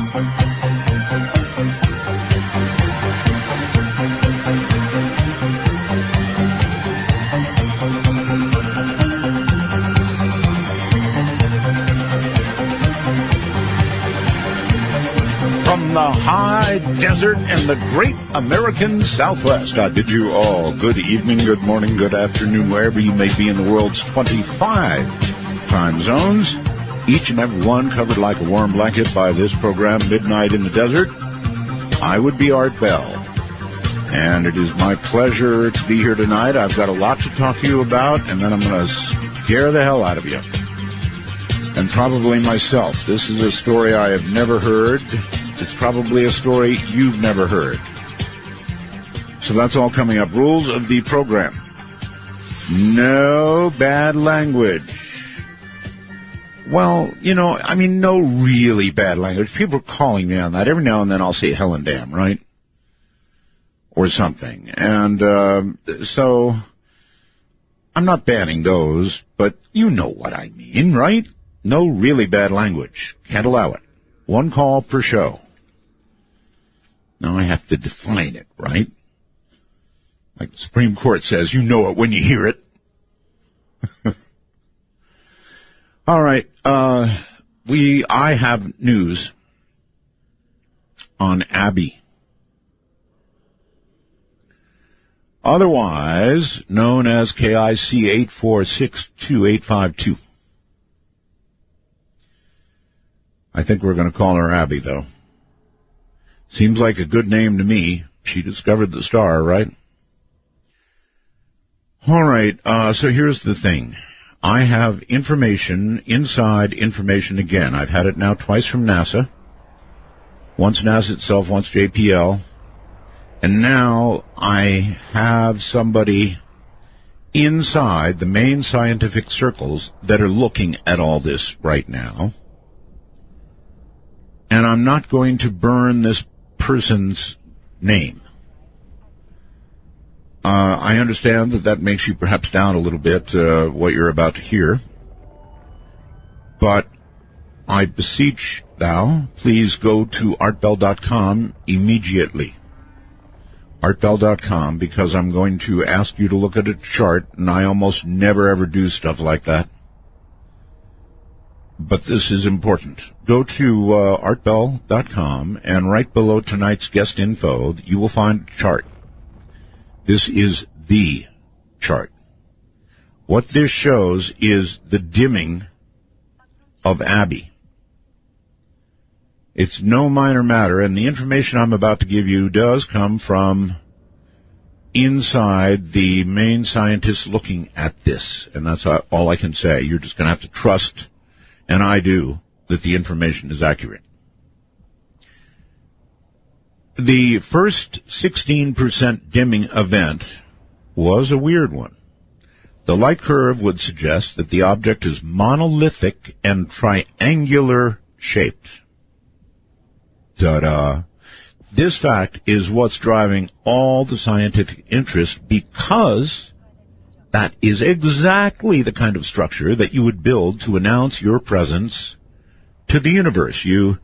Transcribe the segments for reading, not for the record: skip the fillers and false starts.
From the high desert and the great American Southwest, I bid you all good evening, good morning, good afternoon, wherever you may be in the world's 25 time zones, each and every one covered like a warm blanket by this program, Midnight in the Desert. I would be Art Bell, and it is my pleasure to be here tonight. I've got a lot to talk to you about, and then I'm going to scare the hell out of you. And probably myself. This is a story I have never heard. It's probably a story you've never heard. So that's all coming up. Rules of the program. No bad language. Well, no really bad language. People are calling me on that. Every now and then I'll say hell and damn, right? Or something. And so I'm not banning those, but you know what I mean, right? No really bad language. Can't allow it. One call per show. Now I have to define it, right? Like the Supreme Court says, you know it when you hear it. All right. I have news on Abby, otherwise known as KIC 8462852. I think we're going to call her Abby, though. Seems like a good name to me. She discovered the star, right? All right, so here's the thing. I have inside information again. I've had it now twice from NASA. Once NASA itself, once JPL. And now I have somebody inside the main scientific circles that are looking at all this right now. And I'm not going to burn this person's name. I understand that makes you perhaps down a little bit, what you're about to hear. But I beseech thou, please go to artbell.com immediately. Artbell.com, because I'm going to ask you to look at a chart, and I almost never ever do stuff like that. But this is important. Go to artbell.com, and right below tonight's guest info, you will find a chart. This is the chart. What this shows is the dimming of Abby. It's no minor matter, and the information I'm about to give you does come from inside the main scientists looking at this, and that's all I can say. You're just going to have to trust, and I do, that the information is accurate. The first 16% dimming event was a weird one. The light curve would suggest that the object is monolithic and triangular shaped. Ta-da! This fact is what's driving all the scientific interest, because that is exactly the kind of structure that you would build to announce your presence to the universe. You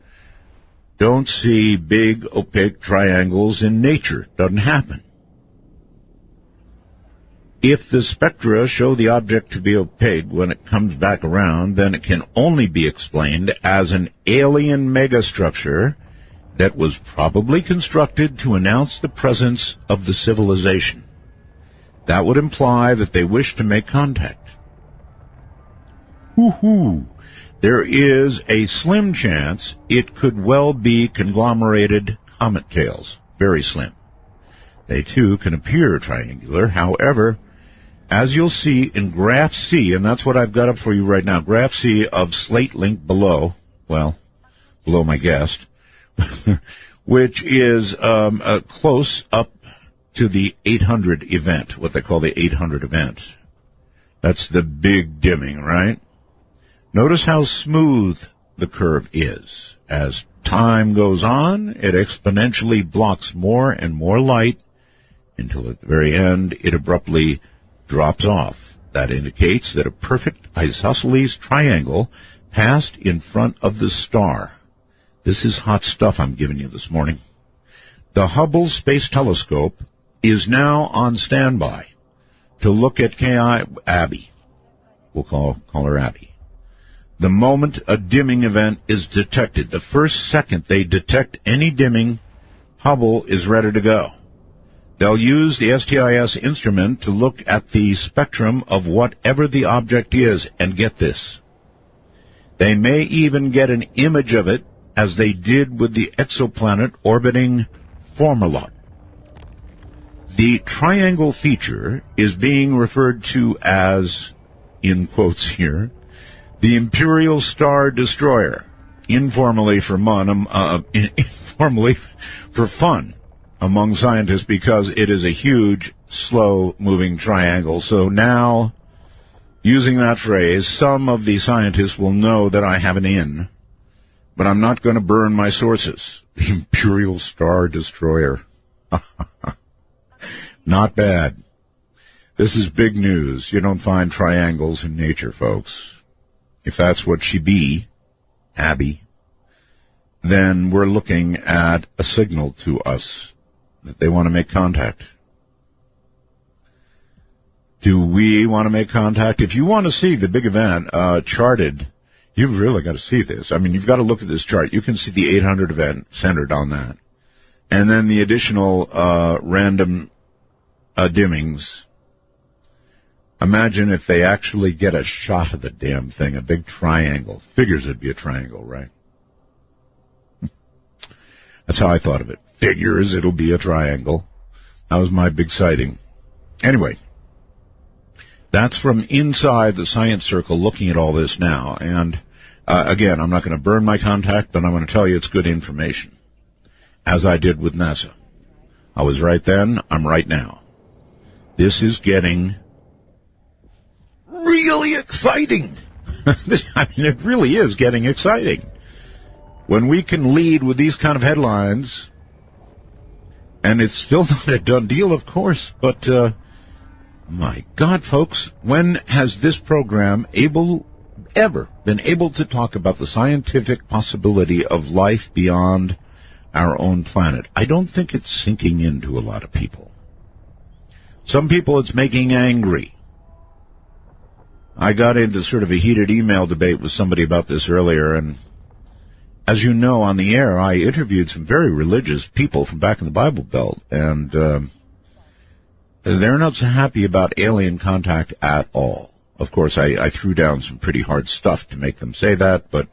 don't see big, opaque triangles in nature. Doesn't happen. If the spectra show the object to be opaque when it comes back around, then it can only be explained as an alien megastructure that was probably constructed to announce the presence of the civilization. That would imply that they wish to make contact. Woohoo! There is a slim chance it could well be conglomerated comet tails. Very slim. They, too, can appear triangular. However, as you'll see in Graph C, and that's what I've got up for you right now, Graph C of Slate Link below, well, below my guest, which is close up to the 800 event, what they call the 800 event. That's the big dimming, right? Notice how smooth the curve is. As time goes on, it exponentially blocks more and more light until at the very end it abruptly drops off. That indicates that a perfect isosceles triangle passed in front of the star. This is hot stuff I'm giving you this morning. The Hubble Space Telescope is now on standby to look at Abby. We'll call her Abby. The moment a dimming event is detected, the first second they detect any dimming, Hubble is ready to go. They'll use the STIS instrument to look at the spectrum of whatever the object is, and get this. They may even get an image of it, as they did with the exoplanet orbiting Fomalhaut. The triangle feature is being referred to as, in quotes here, the Imperial Star Destroyer, informally for fun among scientists, because it is a huge, slow-moving triangle. So now, using that phrase, some of the scientists will know that I have an in, but I'm not going to burn my sources. The Imperial Star Destroyer. Not bad. This is big news. You don't find triangles in nature, folks. If that's what she be, Abby, then we're looking at a signal to us that they want to make contact. Do we want to make contact? If you want to see the big event charted, you've really got to see this. I mean, you've got to look at this chart. You can see the 800 event centered on that. And then the additional random dimmings. Imagine if they actually get a shot of the damn thing, a big triangle. Figures it'd be a triangle, right? That's how I thought of it. Figures it'll be a triangle. That was my big sighting. Anyway, that's from inside the science circle looking at all this now. And again, I'm not going to burn my contact, but I'm going to tell you it's good information, as I did with NASA. I was right then, I'm right now. This is getting really exciting. I mean, it really is getting exciting. When we can lead with these kind of headlines, and it's still not a done deal, of course, but my God, folks, when has this program ever been able to talk about the scientific possibility of life beyond our own planet? I don't think it's sinking into a lot of people. Some people it's making angry. I got into sort of a heated email debate with somebody about this earlier, and as you know, on the air, I interviewed some very religious people from back in the Bible Belt, and they're not so happy about alien contact at all. Of course, I threw down some pretty hard stuff to make them say that, but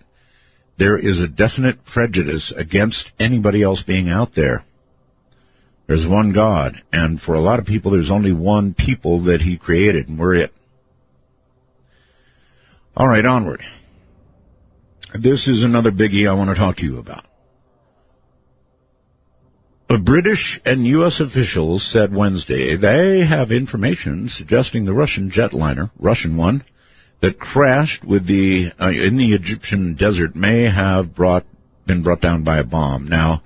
there is a definite prejudice against anybody else being out there. There's one God, and for a lot of people, there's only one people that He created, and we're it. All right, onward. This is another biggie I want to talk to you about. British and U.S. officials said Wednesday they have information suggesting the Russian jetliner, Russian one, that crashed with in the Egyptian desert may have been brought down by a bomb. Now,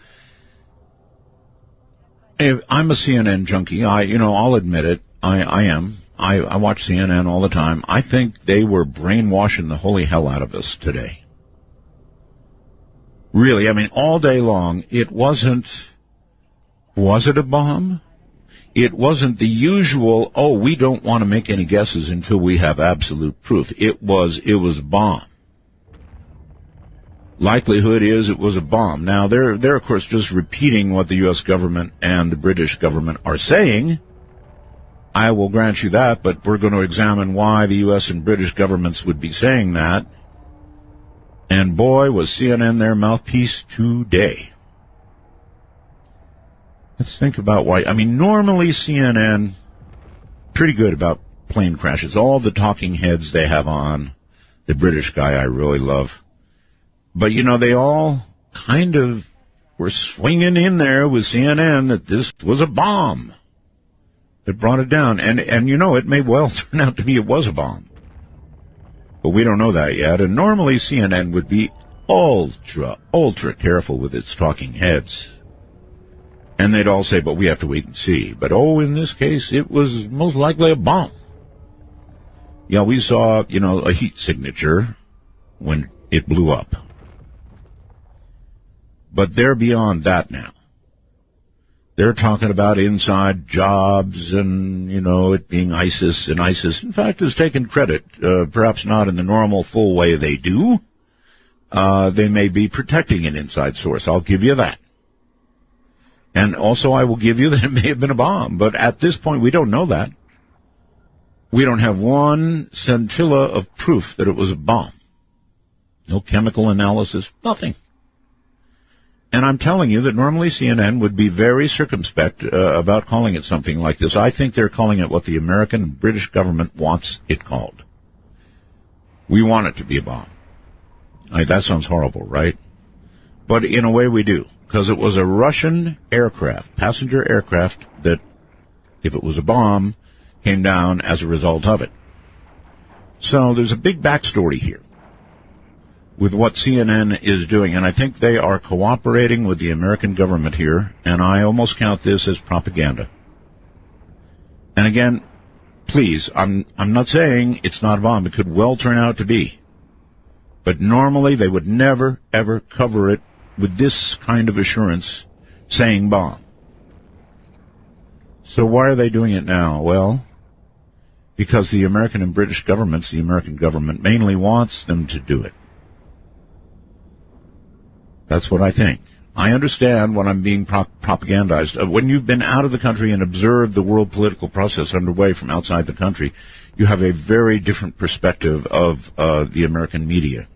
I'm a CNN junkie. I'll admit it. I am. I watch CNN all the time. I think they were brainwashing the holy hell out of us today. Really, I mean, all day long, it wasn't, was it a bomb? It wasn't the usual, we don't want to make any guesses until we have absolute proof. It was a bomb. Likelihood is it was a bomb. Now, they're of course just repeating what the U.S. government and the British government are saying. I will grant you that, but we're going to examine why the U.S. and British governments would be saying that. And boy, was CNN their mouthpiece today. Let's think about why. I mean, normally CNN, pretty good about plane crashes. All the talking heads they have on. The British guy I really love. But, they all kind of were swinging in there with CNN that this was a bomb that brought it down. And it may well turn out to be it was a bomb. But we don't know that yet. And normally CNN would be ultra careful with its talking heads. And they'd all say, but we have to wait and see. But, in this case, it was most likely a bomb. Yeah, we saw, a heat signature when it blew up. But they're beyond that now. They're talking about inside jobs and, it being ISIS, and ISIS, in fact, has taken credit, perhaps not in the normal full way they do. They may be protecting an inside source. I'll give you that. And also I will give you that it may have been a bomb. But at this point, we don't know that. We don't have one scintilla of proof that it was a bomb. No chemical analysis, nothing. And I'm telling you that normally CNN would be very circumspect about calling it something like this. I think they're calling it what the American and British government wants it called. We want it to be a bomb. That sounds horrible, right? But in a way we do, because it was a Russian aircraft, passenger aircraft, that, if it was a bomb, came down as a result of it. So there's a big backstory here with what CNN is doing, and I think they are cooperating with the American government here, and I almost count this as propaganda. And again, please, I'm not saying it's not a bomb. It could well turn out to be. But normally they would never, ever cover it with this kind of assurance, saying bomb. So why are they doing it now? Well, because the American and British governments, the American government mainly wants them to do it. That's what I think. I understand when I'm being propagandized. When you've been out of the country and observed the world political process underway from outside the country, you have a very different perspective of the American media.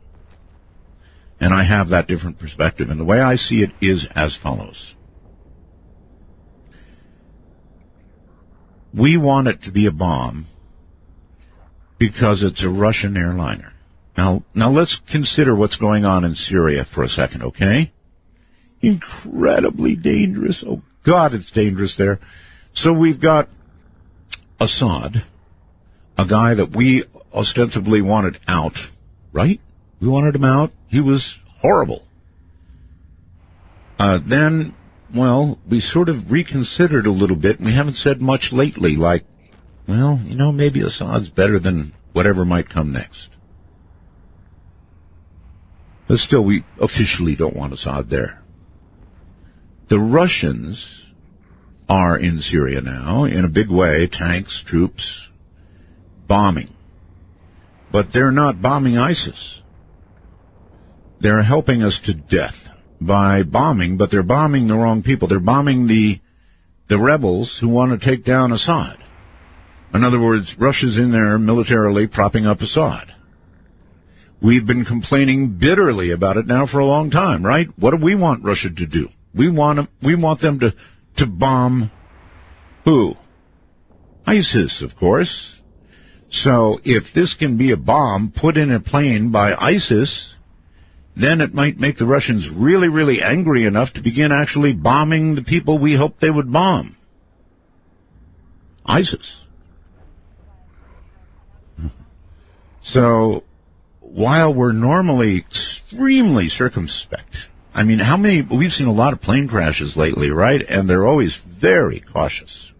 And I have that different perspective. And the way I see it is as follows. We want it to be a bomb because it's a Russian airliner. Now let's consider what's going on in Syria for a second, okay? Incredibly dangerous. Oh, God, it's dangerous there. So we've got Assad, a guy that we ostensibly wanted out, right? We wanted him out. He was horrible. Then, we sort of reconsidered a little bit, and we haven't said much lately, like, maybe Assad's better than whatever might come next. But still, we officially don't want Assad there. The Russians are in Syria now, in a big way, tanks, troops, bombing. But they're not bombing ISIS. They're helping us to death by bombing, but they're bombing the wrong people. They're bombing the rebels who want to take down Assad. In other words, Russia's in there militarily propping up Assad. We've been complaining bitterly about it now for a long time, right? What do we want Russia to do? We want them to bomb who? ISIS, of course. So if this can be a bomb put in a plane by ISIS, then it might make the Russians really, really angry enough to begin actually bombing the people we hoped they would bomb. ISIS. So while we're normally extremely circumspect, we've seen a lot of plane crashes lately, right? And they're always very cautious.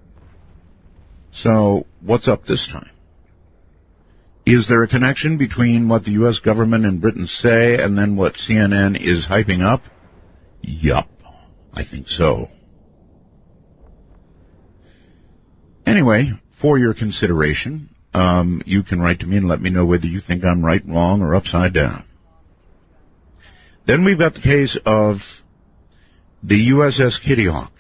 So what's up this time? Is there a connection between what the U.S. government and Britain say and then what CNN is hyping up? Yup, I think so. Anyway, for your consideration, you can write to me and let me know whether you think I'm right, wrong, or upside down. Then we've got the case of the USS Kitty Hawk.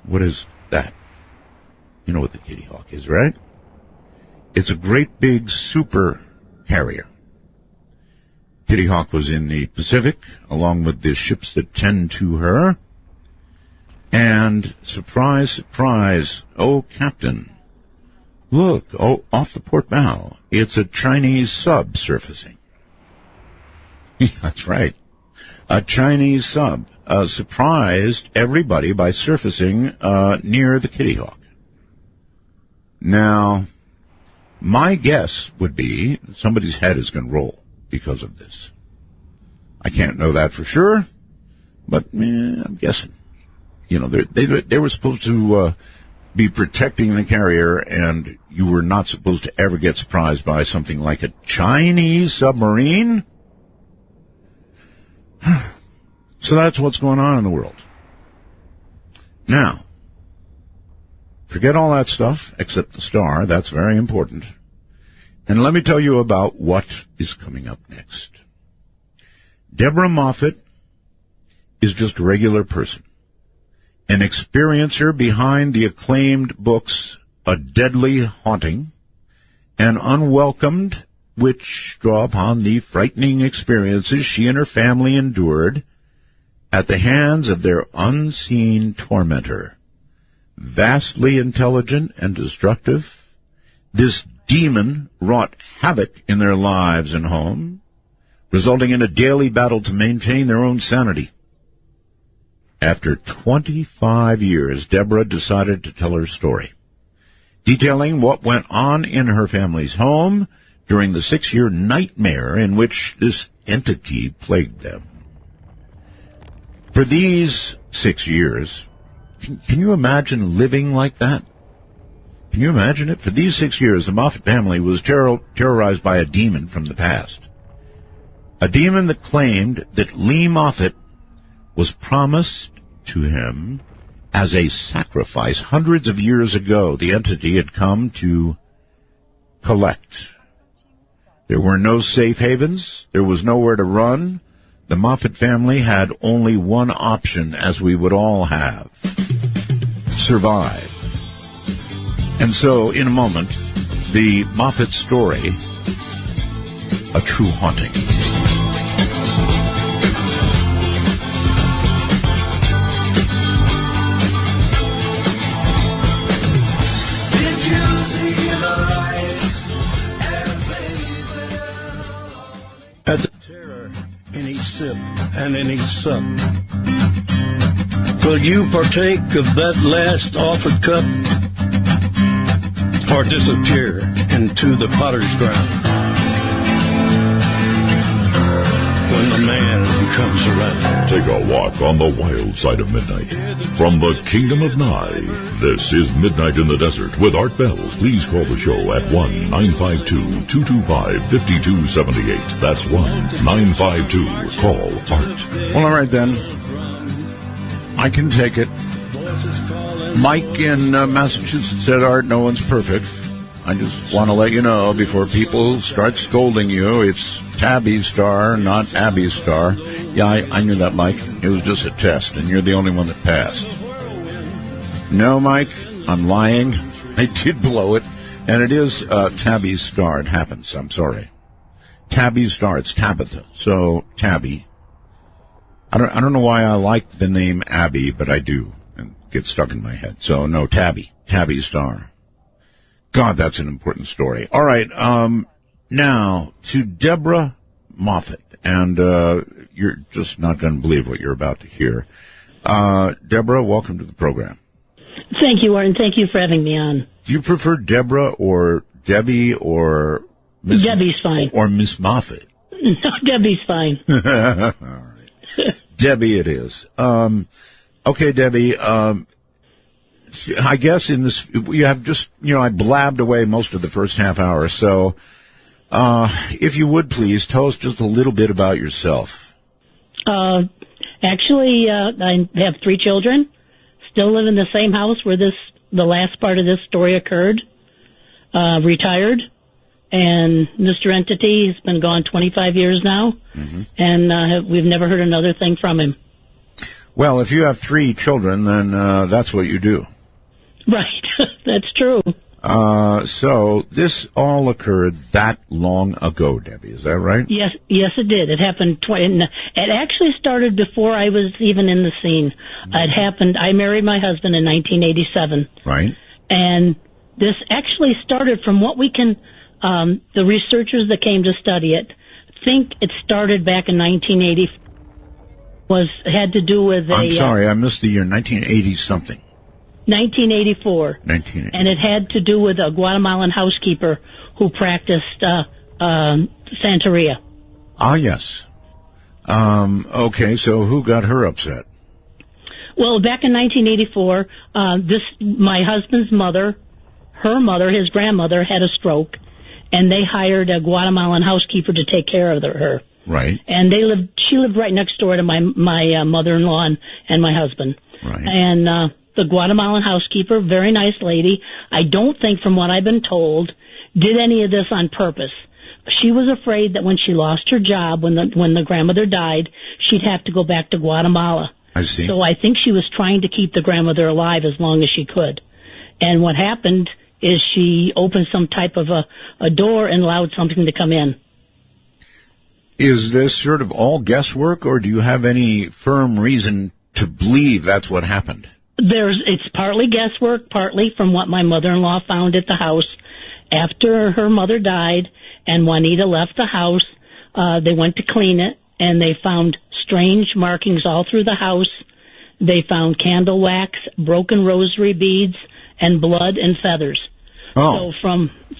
What is that? You know what the Kitty Hawk is, right? It's a great big super carrier. Kitty Hawk was in the Pacific, along with the ships that tend to her. And surprise, surprise, oh, Captain, look, off the port bow, it's a Chinese sub surfacing. That's right. A Chinese sub surprised everybody by surfacing near the Kitty Hawk. Now, my guess would be somebody's head is going to roll because of this. I can't know that for sure, but I'm guessing. They were supposed to be protecting the carrier, and you were not supposed to ever get surprised by something like a Chinese submarine. So that's what's going on in the world. Now, forget all that stuff except the star. That's very important. And let me tell you about what is coming up next. Deborah Moffit is just a regular person, an experiencer behind the acclaimed books A Deadly Haunting and Unwelcomed, which draw upon the frightening experiences she and her family endured at the hands of their unseen tormentor. Vastly intelligent and destructive, this demon wrought havoc in their lives and home, resulting in a daily battle to maintain their own sanity. After 25 years, Deborah decided to tell her story, detailing what went on in her family's home during the 6-year nightmare in which this entity plagued them. For these 6 years, can you imagine living like that? Can you imagine it? For these 6 years, the Moffit family was terrorized by a demon from the past. A demon that claimed that Lee Moffit was promised to him as a sacrifice. Hundreds of years ago, the entity had come to collect. There were no safe havens. There was nowhere to run. The Moffit family had only one option, as we would all have: survive. And so, in a moment, the Moffit story, A True Haunting. At the terror in each sip and in each sup, will you partake of that last offered cup, or disappear into the potter's ground when the man comes around? Take a walk on the wild side of midnight. From the kingdom of Nye, this is Midnight in the Desert with Art Bell. Please call the show at 1-952-225-5278. That's 1-952-CALL ART. Well, all right then. I can take it. Mike in Massachusetts said, Art, no one's perfect. I just want to let you know before people start scolding you, it's Tabby's star, not Abby's star. Yeah, I knew that, Mike. It was just a test, and you're the only one that passed. No, Mike, I'm lying. I did blow it, and it is Tabby's star. It happens. I'm sorry. Tabby's star. It's Tabitha. So, Tabby. I don't know why I like the name Abby, but I do. And it gets stuck in my head. So, no, Tabby. Tabby's star. God, that's an important story. All right, now, to Deborah Moffit, and you're just not going to believe what you're about to hear. Deborah, welcome to the program. Thank you, Warren. Thank you for having me on. Do you prefer Deborah or Debbie or Miss... Debbie's fine. Or Miss Moffit? No, Debbie's fine. All right. Debbie it is. Okay, Debbie, I guess in this, you have just, I blabbed away most of the first half hour, so if you would please, tell us just a little bit about yourself. Actually, I have 3 children, still live in the same house where the last part of this story occurred, retired, and Mr. Entity has been gone 25 years now, and we've never heard another thing from him. Well, if you have 3 children, then that's what you do. Right, that's true. So this all occurred that long ago, Debbie, is that right? Yes, it did. It happened. It actually started before I was even in the scene. It happened. I married my husband in 1987. Right. And this actually started from what we can. The researchers that came to study it think it started back in 1980. Had to do with I'm sorry, I missed the year. 1980 something. 1984. 1980. And it had to do with a Guatemalan housekeeper who practiced Santeria. Ah, yes. Okay, so who got her upset? Well, back in 1984, my husband's mother, her mother, his grandmother, had a stroke, and they hired a Guatemalan housekeeper to take care of her. Right. And she lived right next door to my mother-in-law and my husband. Right. And the Guatemalan housekeeper, very nice lady, I don't think, from what I've been told, did any of this on purpose. She was afraid that when she lost her job, when the grandmother died, she'd have to go back to Guatemala. I see. So I think she was trying to keep the grandmother alive as long as she could. And what happened is she opened some type of a door and allowed something to come in. Is this sort of all guesswork, or do you have any firm reason to believe that's what happened? It's partly guesswork, partly from what my mother-in-law found at the house. After her mother died and Juanita left the house, they went to clean it, and they found strange markings all through the house. They found candle wax, broken rosary beads, and blood and feathers. Oh. So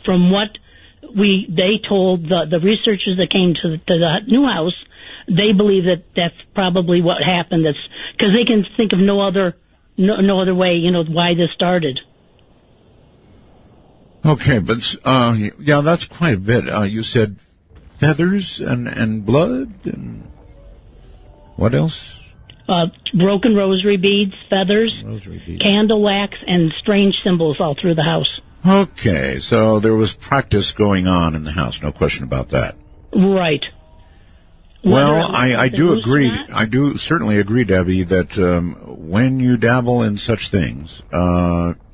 from what they told the researchers that came to the new house, they believe that that's probably what happened. That's because they can think of no other way, why this started. Okay, but yeah, that's quite a bit. You said feathers and blood, and what else? Broken rosary beads, feathers, candle wax, and strange symbols all through the house. Okay, so there was practice going on in the house, no question about that. Right. Well, I do agree. I do certainly agree, Debbie, that when you dabble in such things,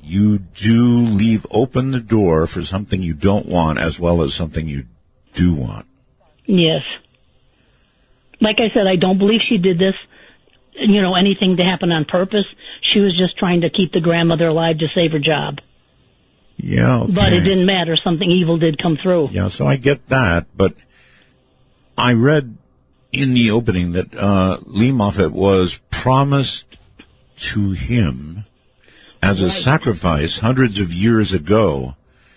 you do leave open the door for something you don't want as well as something you do want. Yes. Like I said, I don't believe she did this, anything to happen on purpose. She was just trying to keep the grandmother alive to save her job. Yeah, okay. But it didn't matter. Something evil did come through. Yeah, so I get that, but I read in the opening that Lee Moffit was promised to him as a sacrifice hundreds of years ago.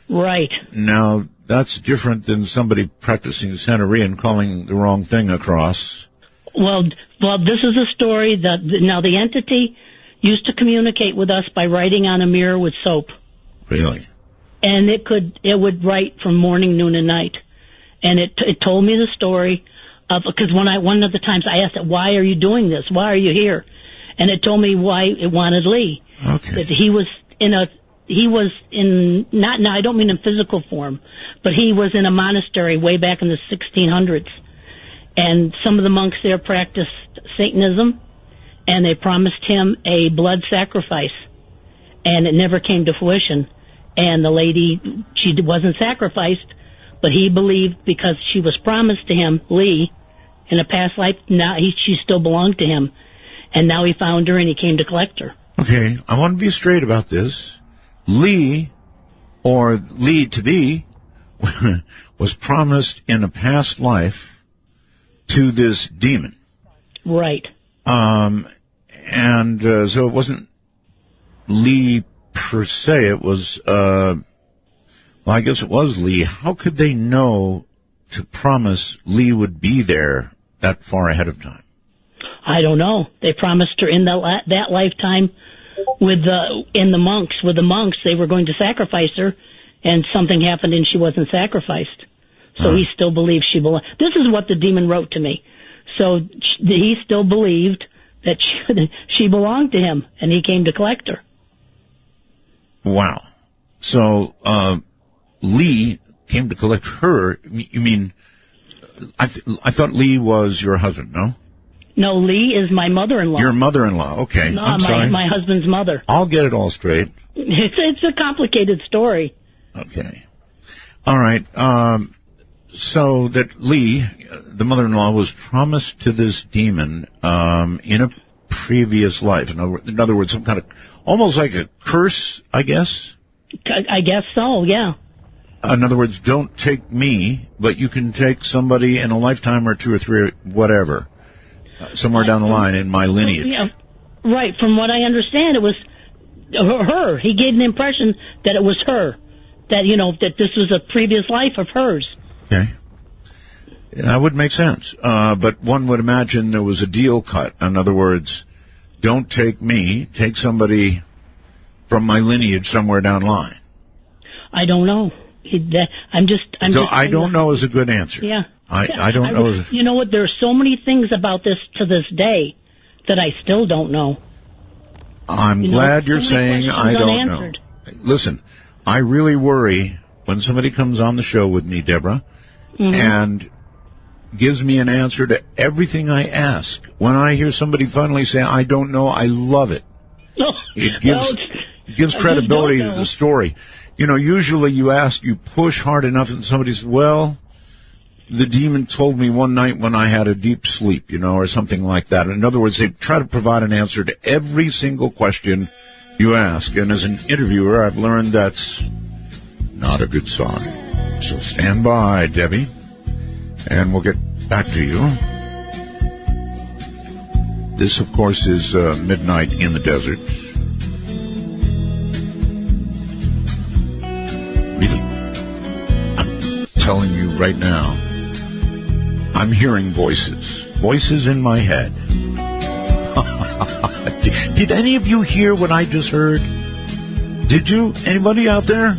Right. Now, that's different than somebody practicing Santeria and calling the wrong thing across. Well, this is a story that now the entity used to communicate with us by writing on a mirror with soap. Really? And it would write from morning, noon, and night. And it told me the story of, because one of the times I asked it, why are you doing this? Why are you here? And it told me why it wanted Lee. Okay. That he was in, not now, I don't mean in physical form, but he was in a monastery way back in the 1600s. And some of the monks there practiced Satanism, and they promised him a blood sacrifice. And it never came to fruition. And the lady, she wasn't sacrificed, but he believed because she was promised to him, Lee, in a past life, now she still belonged to him. And now he found her and he came to collect her. Okay, I want to be straight about this. Lee, or Lee to be, was promised in a past life to this demon. Right. So it wasn't Lee per se, it was, I guess it was Lee. How could they know to promise Lee would be there that far ahead of time? I don't know. They promised her in that lifetime with the monks, they were going to sacrifice her, and something happened and she wasn't sacrificed. So he still believed she belonged. This is what the demon wrote to me. So he still believed that she belonged to him, and he came to collect her. Wow. So Lee came to collect her. You mean, I thought Lee was your husband, no? No, Lee is my mother-in-law. Your mother-in-law, okay. No, I'm sorry. My husband's mother. I'll get it all straight. It's a complicated story. Okay. All right. So that Lee, the mother-in-law, was promised to this demon in a previous life. In other words, some kind of, almost like a curse, I guess? I guess so, yeah. In other words, don't take me, but you can take somebody in a lifetime or two or three, or whatever, somewhere down the line in my lineage. Yeah, right. From what I understand, it was her. He gave an impression that it was her, that this was a previous life of hers. Okay. That would make sense. But one would imagine there was a deal cut. In other words, don't take me, take somebody from my lineage somewhere down the line. I don't know. I'm just. So I don't know is a good answer. Yeah. I don't know. You know what? There are so many things about this to this day that I still don't know. I'm glad you're saying I don't know. Listen, I really worry when somebody comes on the show with me, Deborah, and gives me an answer to everything I ask. When I hear somebody finally say, I don't know, I love it. It gives credibility to the story. You know, usually you push hard enough and somebody says, well, the demon told me one night when I had a deep sleep, you know, or something like that. In other words, they try to provide an answer to every single question you ask. And as an interviewer, I've learned that's not a good sign. So stand by, Debbie, and we'll get back to you. This, of course, is Midnight in the Desert. Really, I'm telling you right now, I'm hearing voices in my head. Did any of you hear what I just heard? Did you? Anybody out there?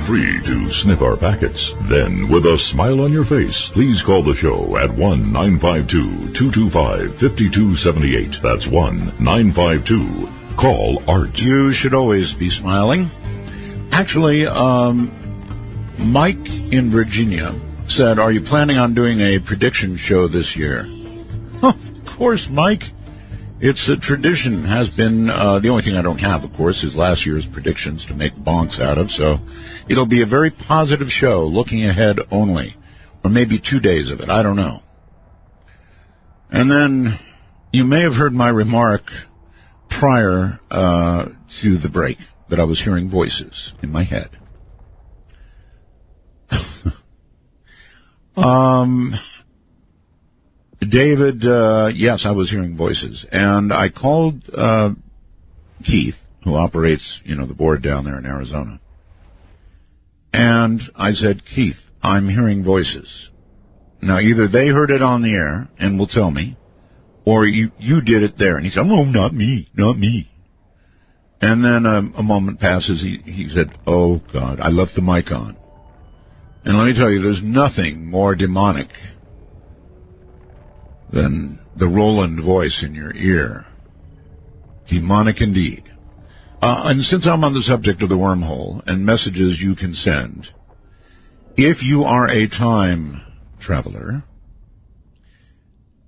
Free to sniff our packets. Then, with a smile on your face, please call the show at 1-952-225-5278. That's 1-952. Art. You should always be smiling. Actually, Mike in Virginia said, are you planning on doing a prediction show this year? Of course, Mike. It's a tradition, has been. The only thing I don't have, of course, is last year's predictions to make bonks out of, so it'll be a very positive show, looking ahead only. Or maybe 2 days of it, I don't know. And then you may have heard my remark prior to the break that I was hearing voices in my head. David, yes, I was hearing voices. And I called Keith, who operates, the board down there in Arizona. And I said, Keith, I'm hearing voices. Now, either they heard it on the air and will tell me, or you did it there. And he said, oh, not me. And then a moment passes. He said, oh, God, I left the mic on. And let me tell you, there's nothing more demonic than the Roland voice in your ear. Demonic indeed. And since I'm on the subject of the wormhole and messages you can send, if you are a time traveler,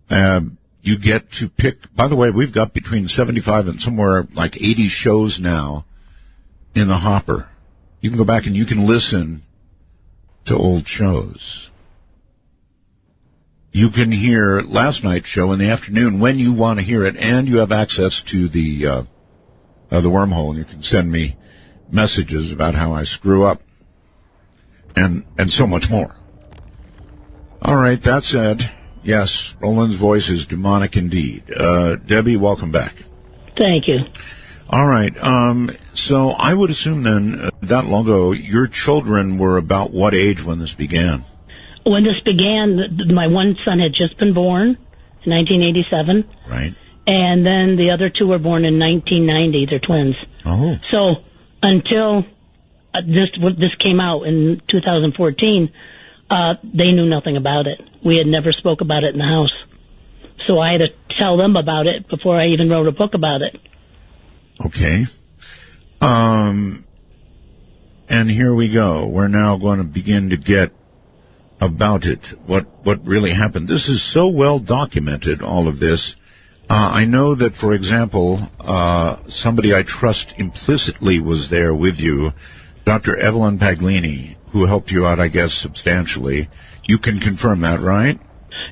you get to pick. By the way, we've got between 75 and somewhere like 80 shows now in the hopper. You can go back and you can listen to old shows. You can hear last night's show in the afternoon when you want to hear it, and you have access to the wormhole, and you can send me messages about how I screw up, and so much more. All right, that said, yes, Roland's voice is demonic indeed. Debbie, welcome back. Thank you. All right, so I would assume then, that long ago, your children were about what age when this began? When this began, my one son had just been born in 1987. Right. And then the other two were born in 1990. They're twins. Oh. So until this came out in 2014, they knew nothing about it. We had never spoke about it in the house. So I had to tell them about it before I even wrote a book about it. Okay. And here we go. We're now going to begin to get about it, what really happened. This is so well documented, all of this. I know that, for example, somebody I trust implicitly was there with you, Dr. Evelyn Paglini, who helped you out, I guess, substantially. You can confirm that, right?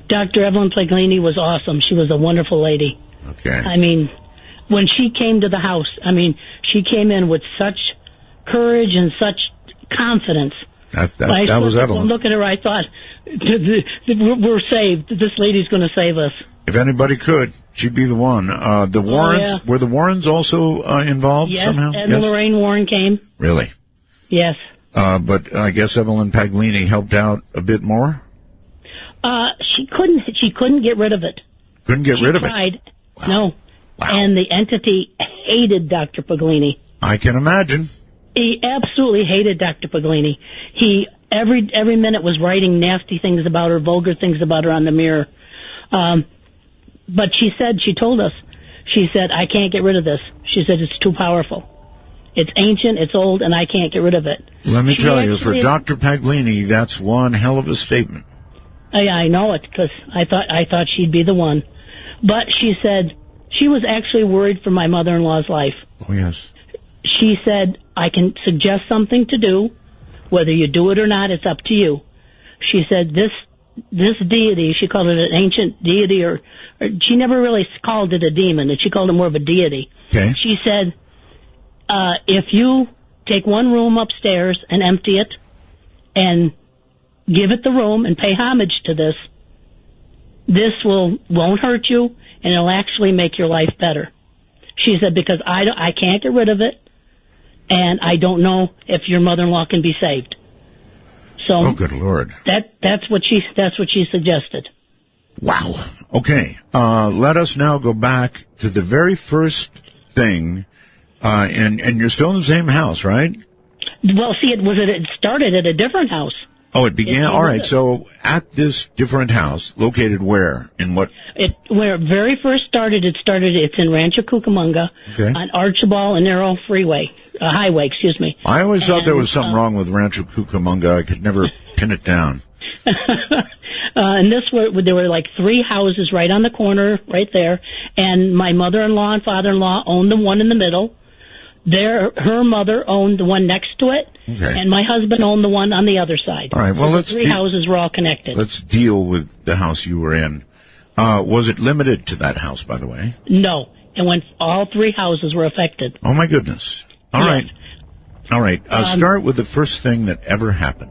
Dr. Evelyn Paglini was awesome. She was a wonderful lady. Okay. I mean, when she came to the house, she came in with such courage and such confidence. That was Evelyn. Look at her, I thought, we're saved. This lady's going to save us. If anybody could, She'd be the one. The Warrens, were the Warrens also involved somehow? And Lorraine Warren came. Really? Yes. But I guess Evelyn Paglini helped out a bit more? She couldn't get rid of it. Couldn't get rid of it? Wow. No. Wow. And the entity hated Dr. Paglini. I can imagine. He absolutely hated Dr. Paglini. He every minute was writing nasty things about her, vulgar things about her on the mirror. But she told us, she said, I can't get rid of this. She said, it's too powerful. It's ancient, it's old, and I can't get rid of it. Let me tell you, for Dr. Paglini, that's one hell of a statement. I know it, because I thought she'd be the one. But she said, she was actually worried for my mother-in-law's life. Oh, yes. She said, I can suggest something to do. Whether you do it or not, it's up to you. She said, this deity, she called it an ancient deity, or she never really called it a demon, and she called it more of a deity. Okay. She said, if you take one room upstairs and empty it and give it the room and pay homage to this won't hurt you, and it'll actually make your life better. She said, because I can't get rid of it, and I don't know if your mother-in-law can be saved. So, oh, good Lord. That's what she suggested. Wow. Okay. Let us now go back to the very first thing, and you're still in the same house, right? Well, see, it started at a different house. Oh, it began. All right. So at this different house, located where? In what? Where it very first started, it's in Rancho Cucamonga, on Archibald and Narrow Highway, excuse me. I always thought there was something wrong with Rancho Cucamonga. I could never pin it down. And there were like 3 houses right on the corner, right there. And my mother-in-law and father-in-law owned the one in the middle. Her mother owned the one next to it, and my husband owned the one on the other side. All right. Well, so the 3 houses were all connected. Let's deal with the house you were in. Was it limited to that house, by the way? No. And when all 3 houses were affected. Oh, my goodness. All right. Start with the first thing that ever happened.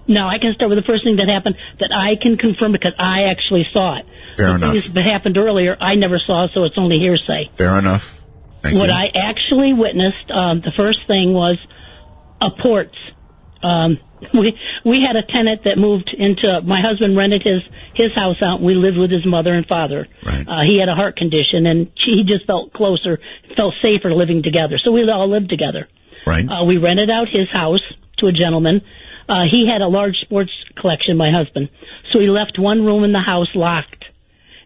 No, I can start with the first thing that happened that I can confirm because I actually saw it. Fair enough. Things that happened earlier, I never saw, so it's only hearsay. Fair enough. Thank you. I actually witnessed, the first thing was a ports. We had a tenant that moved into, my husband rented his house out, and we lived with his mother and father. Right. He had a heart condition, and he just felt closer, felt safer living together. So we all lived together. Right. We rented out his house to a gentleman. He had a large sports collection, my husband. So he left one room in the house locked.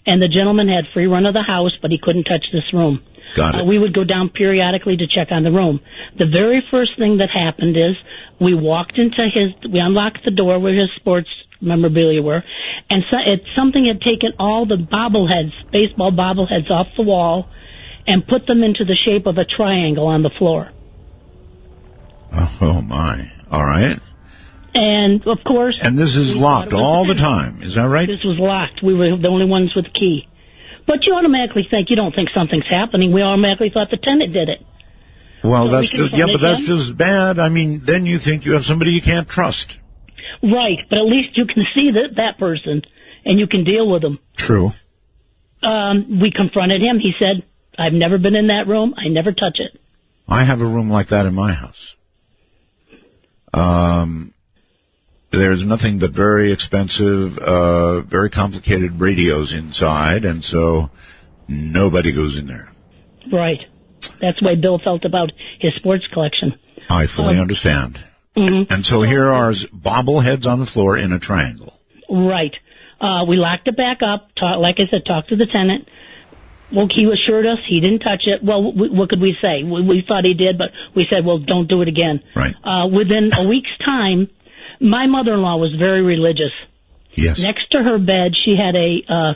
And the gentleman had free run of the house, but he couldn't touch this room. Got it. We would go down periodically to check on the room. The very first thing that happened is we unlocked the door where his sports memorabilia were, and something had taken all the baseball bobbleheads off the wall and put them into the shape of a triangle on the floor. Oh my. All right. And, of course... And this is locked all the time, is that right? This was locked. We were the only ones with the key. But you automatically you don't think something's happening. We automatically thought the tenant did it. Well, that's just bad. I mean, then you think you have somebody you can't trust. Right, but at least you can see that person, and you can deal with them. True. We confronted him. He said, I've never been in that room. I never touch it. I have a room like that in my house. There's nothing but very expensive, very complicated radios inside, and so nobody goes in there. Right. That's the way Bill felt about his sports collection. I fully understand. Mm-hmm. And so here are bobbleheads on the floor in a triangle. Right. We locked it back up, like I said, talked to the tenant. Well, he assured us he didn't touch it. Well, what could we say? We thought he did, but we said, well, don't do it again. Right. Within a week's time, my mother-in-law was very religious. Yes. Next to her bed, she had a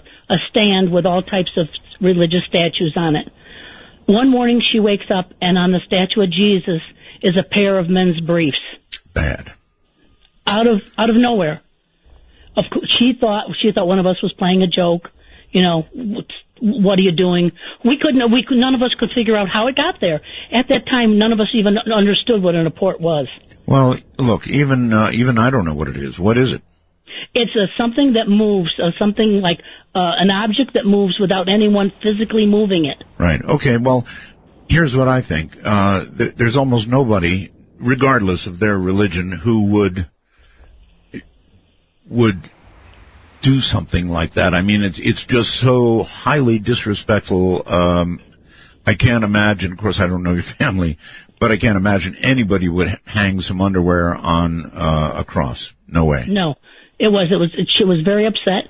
stand with all types of religious statues on it. One morning, she wakes up, and on the statue of Jesus is a pair of men's briefs. Bad. Out of nowhere. Of course, she thought one of us was playing a joke. You know, what are you doing? None of us could figure out how it got there. At that time, none of us even understood what an apport was. Well, look, even I don't know what it is. What is it? It's something that moves, something like an object that moves without anyone physically moving it. Right. Okay, well, here's what I think. There's almost nobody, regardless of their religion, who would do something like that. I mean, it's just so highly disrespectful. I can't imagine, of course I don't know your family, but I can't imagine anybody would hang some underwear on a cross. No way. No, she was very upset,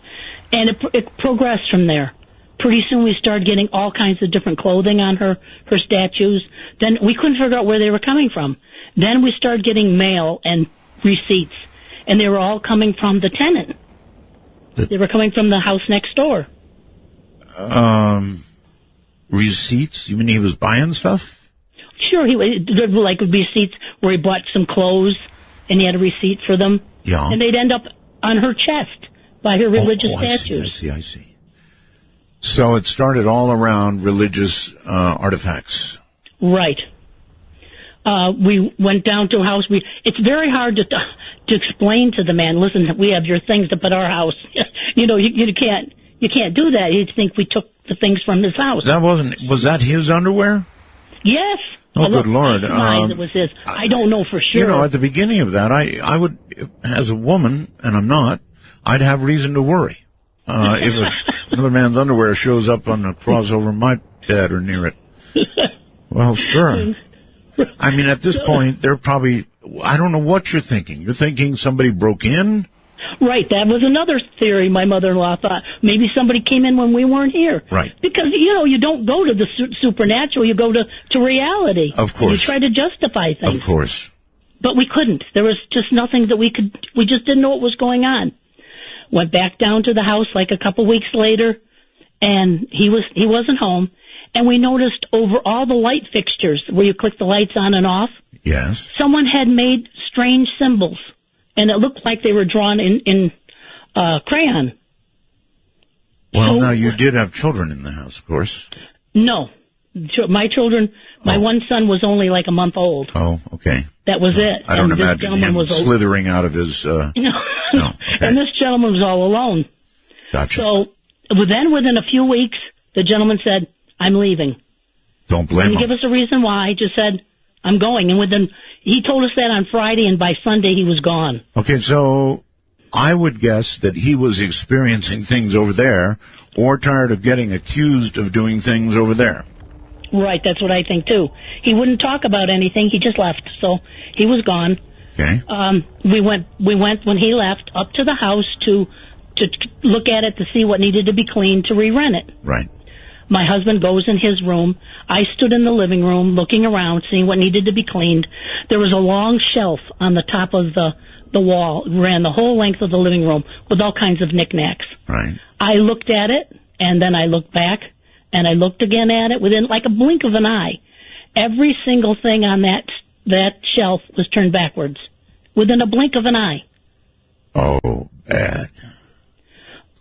and it progressed from there. Pretty soon we started getting all kinds of different clothing on her statues. Then we couldn't figure out where they were coming from. Then we started getting mail and receipts, and they were all coming from the tenant. They were coming from the house next door. Receipts? You mean he was buying stuff? Sure, there would be receipts where he bought some clothes, and he had a receipt for them. Yeah. And they'd end up on her chest by her religious statues. I see. So it started all around religious artifacts. Right. We went down to a house. It's very hard to explain to the man, listen, we have your things up at our house. You can't do that. He'd think we took the things from his house. Was that his underwear? Yes. Oh, good Lord. It was his. I don't know for sure. At the beginning of that, I would, as a woman, and I'm not, I'd have reason to worry. If another man's underwear shows up on a cross over my bed or near it. Well, sure. I mean, at this point, they're probably, I don't know what you're thinking. You're thinking somebody broke in? Right, that was another theory my mother-in-law thought. Maybe somebody came in when we weren't here. Right. Because, you don't go to the supernatural, you go to reality. Of course. You try to justify things. Of course. But we couldn't. There was just nothing that we just didn't know what was going on. Went back down to the house like a couple weeks later, and he wasn't home, and we noticed over all the light fixtures where you click the lights on and off. Yes. Someone had made strange symbols. And it looked like they were drawn in crayon. Well, now, you did have children in the house, of course. No. My children, my one son was only like a month old. Oh, okay. That was it. I don't imagine him slithering out of his... No. Okay. And this gentleman was all alone. Gotcha. So then within a few weeks, the gentleman said, I'm leaving. Don't blame him. Didn't give us a reason why. He just said, I'm going. And he told us that on Friday, and by Sunday he was gone. Okay, so I would guess that he was experiencing things over there, or tired of getting accused of doing things over there. Right, that's what I think too. He wouldn't talk about anything. He just left, so he was gone. Okay. We went when he left up to the house to look at it to see what needed to be cleaned to re-rent it. Right. My husband goes in his room. I stood in the living room looking around, seeing what needed to be cleaned. There was a long shelf on the top of the wall, ran the whole length of the living room with all kinds of knickknacks. Right. I looked at it, and then I looked back, and I looked again at it within like a blink of an eye. Every single thing on that shelf was turned backwards within a blink of an eye. Oh, bad.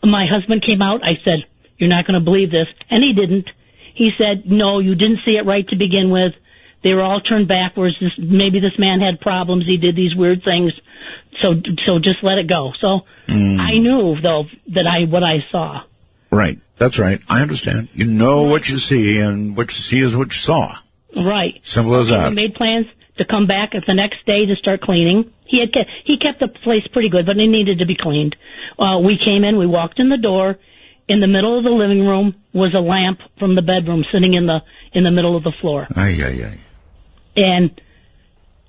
My husband came out. I said, you're not going to believe this. And he didn't. He said, no, you didn't see it right to begin with. They were all turned backwards. Maybe this man had problems. He did these weird things. So just let it go. So I knew, though, what I saw. Right. That's right. I understand. You know what you see, and what you see is what you saw. Right. Simple as that. We made plans to come back the next day to start cleaning. He kept the place pretty good, but it needed to be cleaned. We came in. We walked in the door. In the middle of the living room was a lamp from the bedroom sitting in the middle of the floor. Ay, ay, ay. And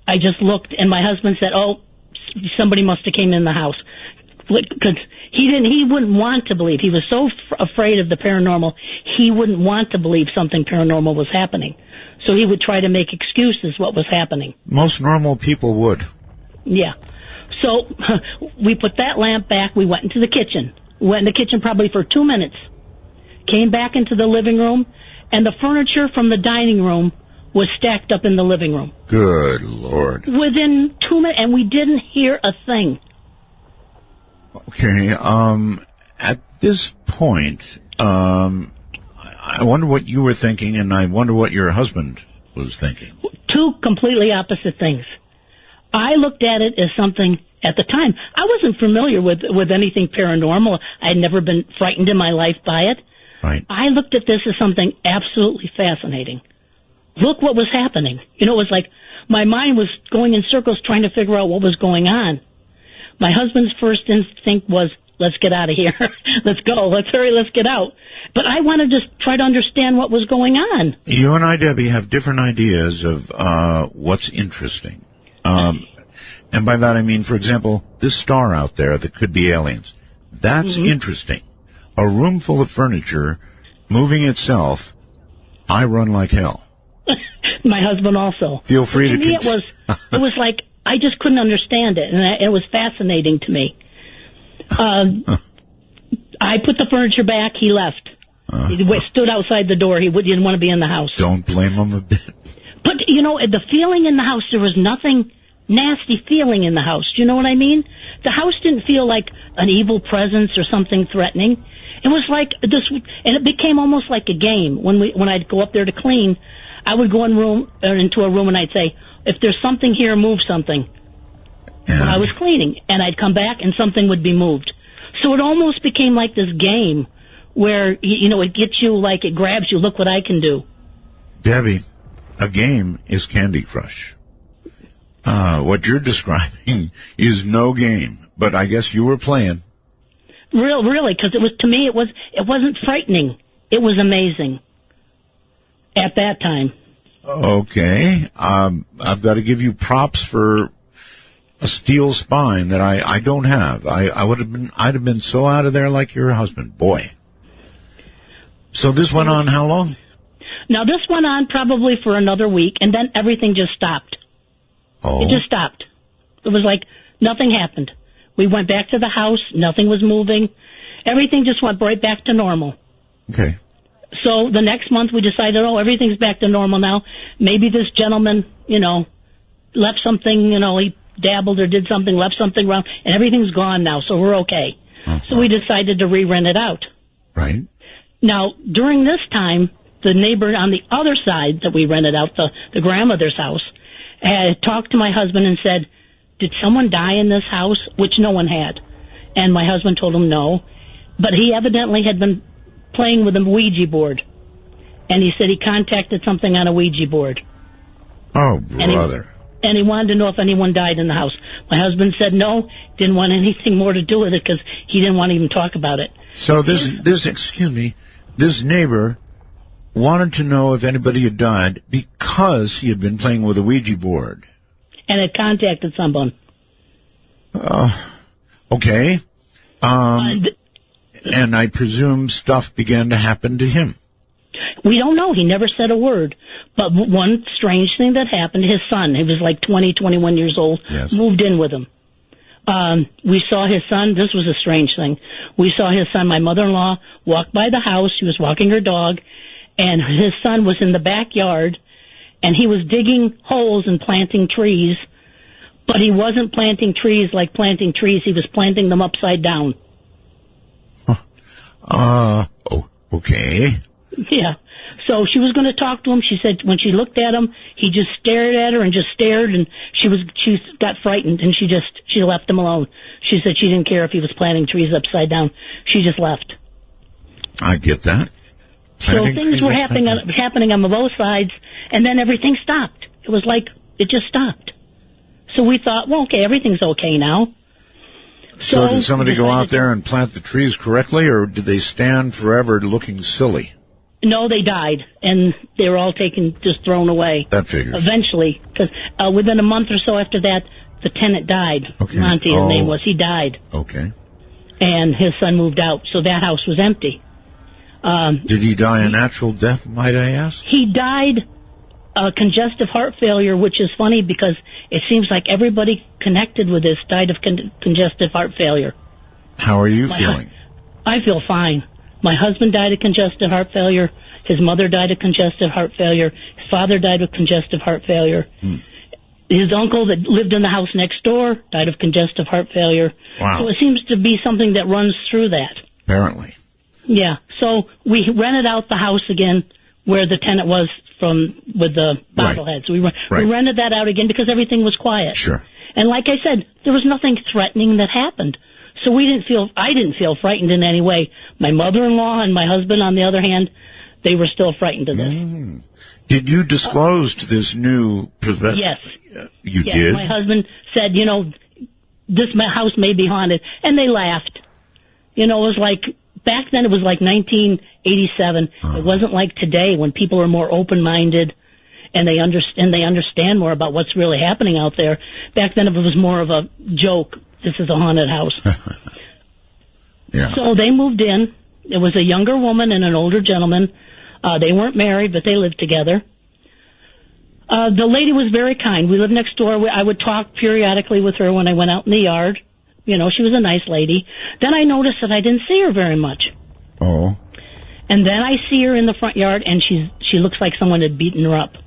I just looked, and my husband said, oh, somebody must have came in the house. Because he wouldn't want to believe. He was so afraid of the paranormal, he wouldn't want to believe something paranormal was happening. So he would try to make excuses what was happening. Most normal people would. Yeah. So we put that lamp back. We went into the kitchen. We went in the kitchen probably for 2 minutes. Came back into the living room, and the furniture from the dining room was stacked up in the living room. Good Lord. Within 2 minutes, and we didn't hear a thing. Okay, at this point, I wonder what you were thinking, and I wonder what your husband was thinking. Two completely opposite things. I looked at it as something at the time. I wasn't familiar with anything paranormal. I had never been frightened in my life by it. Right. I looked at this as something absolutely fascinating. Look what was happening. It was like my mind was going in circles trying to figure out what was going on. My husband's first instinct was, let's get out of here. Let's go. Let's hurry. Let's get out. But I wanted to try to understand what was going on. You and I, Debbie, have different ideas of what's interesting. And by that I mean, for example, this star out there that could be aliens. That's interesting. A room full of furniture moving itself, I run like hell. My husband also. Feel free to me, it was like I just couldn't understand it, and it was fascinating to me. I put the furniture back. He left. He stood outside the door. He didn't want to be in the house. Don't blame him a bit. But, the feeling in the house, there was nothing nasty feeling in the house. Do you know what I mean? The house didn't feel like an evil presence or something threatening. It was like this, and it became almost like a game. When I'd go up there to clean, I would go into a room and I'd say, if there's something here, move something. Yeah. When I was cleaning, and I'd come back and something would be moved. So it almost became like this game where, it gets you, like it grabs you, look what I can do. Debbie, a game is Candy Crush. What you're describing is no game, but I guess you were playing. Really, because to me, it wasn't frightening. It was amazing at that time. Okay. I've got to give you props for a steel spine that I don't have. I'd have been so out of there like your husband. Boy. So this went on how long? Now, this went on probably for another week, and then everything just stopped. Oh. It just stopped. It was like nothing happened. We went back to the house. Nothing was moving. Everything just went right back to normal. Okay. So the next month we decided, everything's back to normal now. Maybe this gentleman, left something, he dabbled or did something, left something wrong, and everything's gone now, so we're okay. So we decided to re-rent it out. Right. Now, during this time, the neighbor on the other side that we rented out, the grandmother's house, had talked to my husband and said, did someone die in this house? Which no one had. And my husband told him no. But he evidently had been playing with a Ouija board. And he said he contacted something on a Ouija board. Oh, brother. And he wanted to know if anyone died in the house. My husband said no, didn't want anything more to do with it because he didn't want to even talk about it. So this neighbor wanted to know if anybody had died because he had been playing with a Ouija board. And had contacted someone. Okay. And I presume stuff began to happen to him. We don't know. He never said a word. But one strange thing that happened, his son, he was like 20, 21 years old, yes, moved in with him. We saw his son. This was a strange thing. We saw his son, my mother-in-law, walk by the house. She was walking her dog, and his son was in the backyard, and he was digging holes and planting trees, but he wasn't planting trees like planting trees. He was planting them upside down. Okay. Yeah. So she was going to talk to him. She said when she looked at him, he just stared at her and just stared, and she got frightened, and she left him alone. She said she didn't care if he was planting trees upside down. She just left. I get that. So things were happening on both sides, and then everything stopped. It was like it just stopped. So we thought, well, okay, everything's okay now. So did somebody go out there and plant the trees correctly, or did they stand forever looking silly? No, they died, and they were all just thrown away. That figures. Eventually, because within a month or so after that, the tenant died. Okay. Monty, his name was. He died. Okay. And his son moved out, so that house was empty. Did he die a natural death, might I ask? He died congestive heart failure, which is funny because it seems like everybody connected with this died of congestive heart failure. How are you feeling? I feel fine. My husband died of congestive heart failure. His mother died of congestive heart failure. His father died of congestive heart failure. His uncle that lived in the house next door died of congestive heart failure. Wow. So it seems to be something that runs through that. Apparently. Yeah. So we rented out the house again where the tenant was with the bobbleheads. We rented that out again because everything was quiet. Sure. And like I said, there was nothing threatening that happened. So I didn't feel frightened in any way. My mother-in-law and my husband, on the other hand, they were still frightened of this. Did you disclose to this new... Yes. You yes, did? My husband said, this house may be haunted. And they laughed. It was like, back then it was like 1987. It wasn't like today when people are more open-minded and they understand more about what's really happening out there. Back then it was more of a joke. This is a haunted house. Yeah. So they moved in. It was a younger woman and an older gentleman. They weren't married, but they lived together. The lady was very kind. We lived next door. I would talk periodically with her when I went out in the yard. She was a nice lady. Then I noticed that I didn't see her very much. Oh. And then I see her in the front yard, and she looks like someone had beaten her up.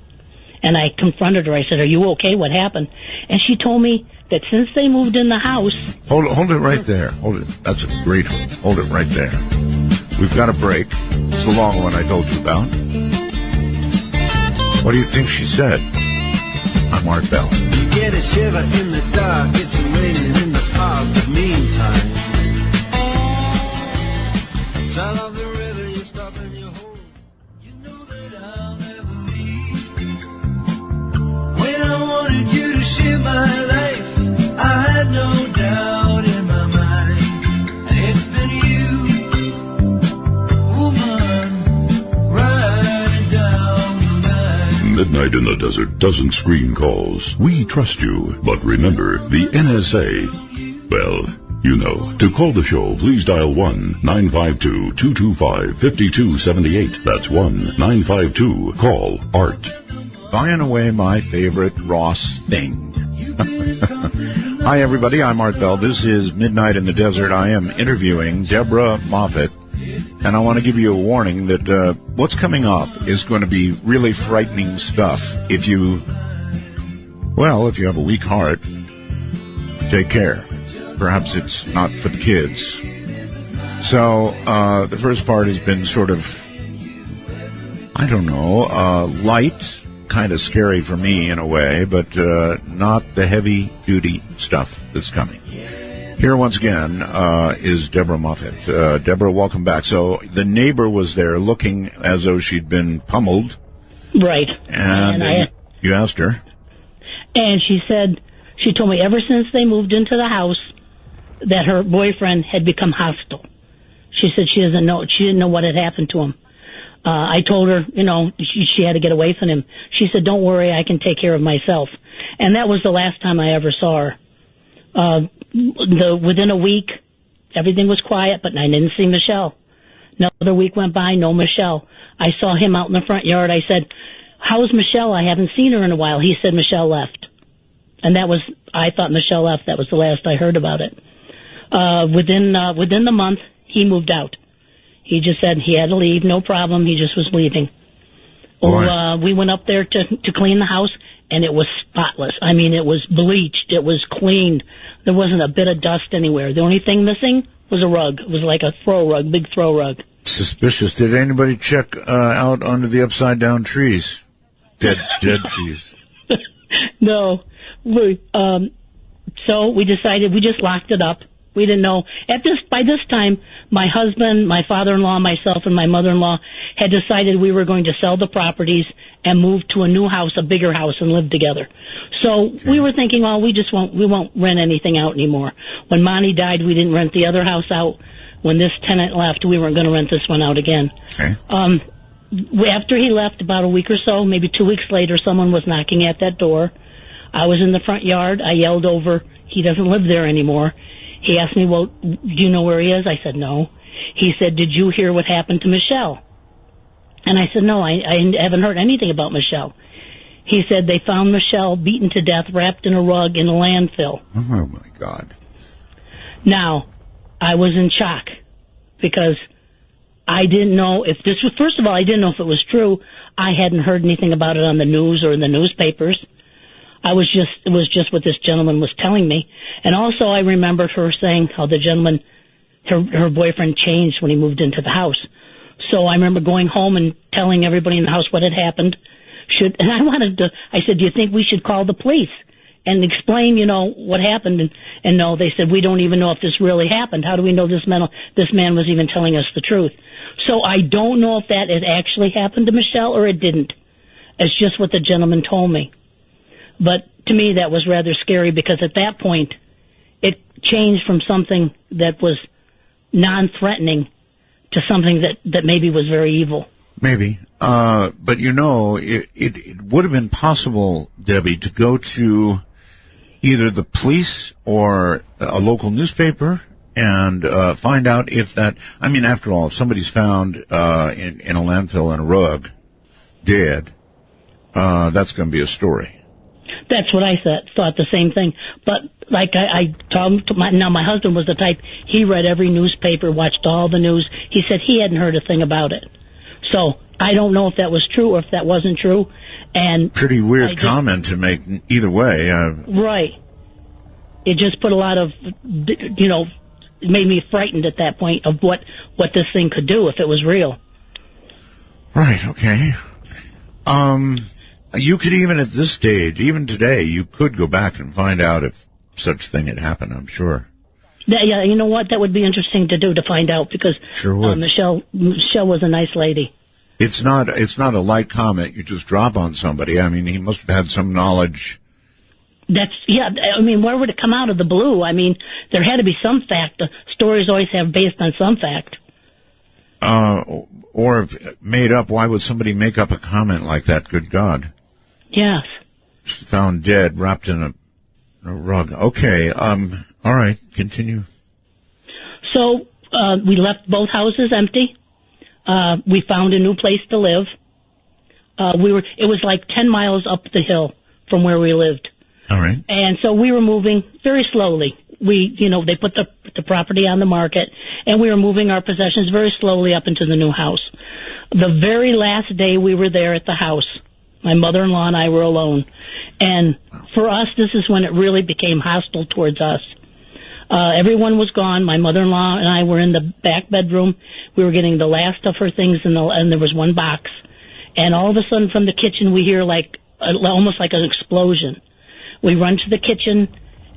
And I confronted her. I said, "Are you okay? What happened?" And she told me that since they moved in the house... Hold it right there. Hold it. That's a great one. Hold it right there. We've got a break. It's the long one I told you about. What do you think she said? I'm Art Bell. You get a shiver in the dark, it's raining in the park. The meantime, sound of the river, you stop and you hold. You know that I'll never leave. When I wanted you to share my life, I had no doubt in my mind. And it's been you, woman, right down the line. Midnight in the Desert doesn't screen calls. We trust you. But remember, the NSA, well, to call the show, please dial 1-952-225-5278. That's 1-952-CALL-ART. Buying away my favorite Ross thing. Hi, everybody. I'm Art Bell. This is Midnight in the Desert. I am interviewing Deborah Moffit, and I want to give you a warning that what's coming up is going to be really frightening stuff. If you have a weak heart, take care. Perhaps it's not for the kids. So the first part has been sort of, light, kind of scary for me in a way, but not the heavy-duty stuff that's coming. Here once again is Deborah Moffit. Deborah, welcome back. So the neighbor was there looking as though she'd been pummeled. Right. And you asked her. And she told me ever since they moved into the house that her boyfriend had become hostile. She said she didn't know what had happened to him. I told her, she had to get away from him. She said, "Don't worry, I can take care of myself." And that was the last time I ever saw her. Within a week, everything was quiet, but I didn't see Michelle. Another week went by, no Michelle. I saw him out in the front yard. I said, "How's Michelle? I haven't seen her in a while." He said Michelle left. And I thought Michelle left. That was the last I heard about it. Within the month, he moved out. He just said he had to leave, no problem. He just was leaving. We went up there to clean the house, and it was spotless. I mean, it was bleached. It was cleaned. There wasn't a bit of dust anywhere. The only thing missing was a rug. It was like a throw rug, big throw rug. Suspicious. Did anybody check out under the upside-down trees? Dead trees. No. So we decided we just locked it up. We didn't know. By this time, my husband, my father-in-law, myself, and my mother-in-law had decided we were going to sell the properties and move to a new house, a bigger house, and live together. So we were thinking, we won't rent anything out anymore. When Monty died, we didn't rent the other house out. When this tenant left, we weren't going to rent this one out again. Okay. After he left, about a week or so, maybe 2 weeks later, someone was knocking at that door. I was in the front yard. I yelled over, "He doesn't live there anymore." He asked me, "Well, do you know where he is?" I said, "No." He said, "Did you hear what happened to Michelle?" And I said, "No, I haven't heard anything about Michelle." He said they found Michelle beaten to death, wrapped in a rug in a landfill. Oh, my God. Now, I was in shock because I didn't know if this was, first of all, I didn't know if it was true. I hadn't heard anything about it on the news or in the newspapers. It was just what this gentleman was telling me. And also I remembered her saying how the gentleman, her boyfriend changed when he moved into the house. So I remember going home and telling everybody in the house what had happened. I said, "Do you think we should call the police?" and explain, what happened. And no, they said, we don't even know if this really happened. How do we know this man was even telling us the truth? So I don't know if that had actually happened to Michelle or it didn't. It's just what the gentleman told me. But to me, that was rather scary because at that point, it changed from something that was non-threatening to something that maybe was very evil. Maybe. But it would have been possible, Debbie, to go to either the police or a local newspaper and find out if that... I mean, after all, if somebody's found in a landfill in a rug, dead, that's going to be a story. That's what I thought the same thing. But like I told him, now my husband was the type, he read every newspaper, watched all the news. He said he hadn't heard a thing about it. So I don't know if that was true or if that wasn't true. And pretty weird comment to make either way. Right. It just put a lot of, it made me frightened at that point of what this thing could do if it was real. Right, okay. You could even at this stage, even today, you could go back and find out if such thing had happened, I'm sure. Yeah, you know what? That would be interesting to do, to find out, because sure would. Michelle was a nice lady. It's not a light comment you just drop on somebody. I mean, he must have had some knowledge. I mean, where would it come out of the blue? I mean, there had to be some fact. The stories always have based on some fact. Or if made up. Why would somebody make up a comment like that? Good God. Yes. Found dead, wrapped in a rug. Okay, all right, continue. So, we left both houses empty. We found a new place to live. It was like 10 miles up the hill from where we lived. All right. And so we were moving very slowly. They put the property on the market, and we were moving our possessions very slowly up into the new house. The very last day we were there at the house, my mother-in-law and I were alone. And for us, this is when it really became hostile towards us. Everyone was gone. My mother-in-law and I were in the back bedroom. We were getting the last of her things, and there was one box. And all of a sudden from the kitchen, we hear almost like an explosion. We run to the kitchen,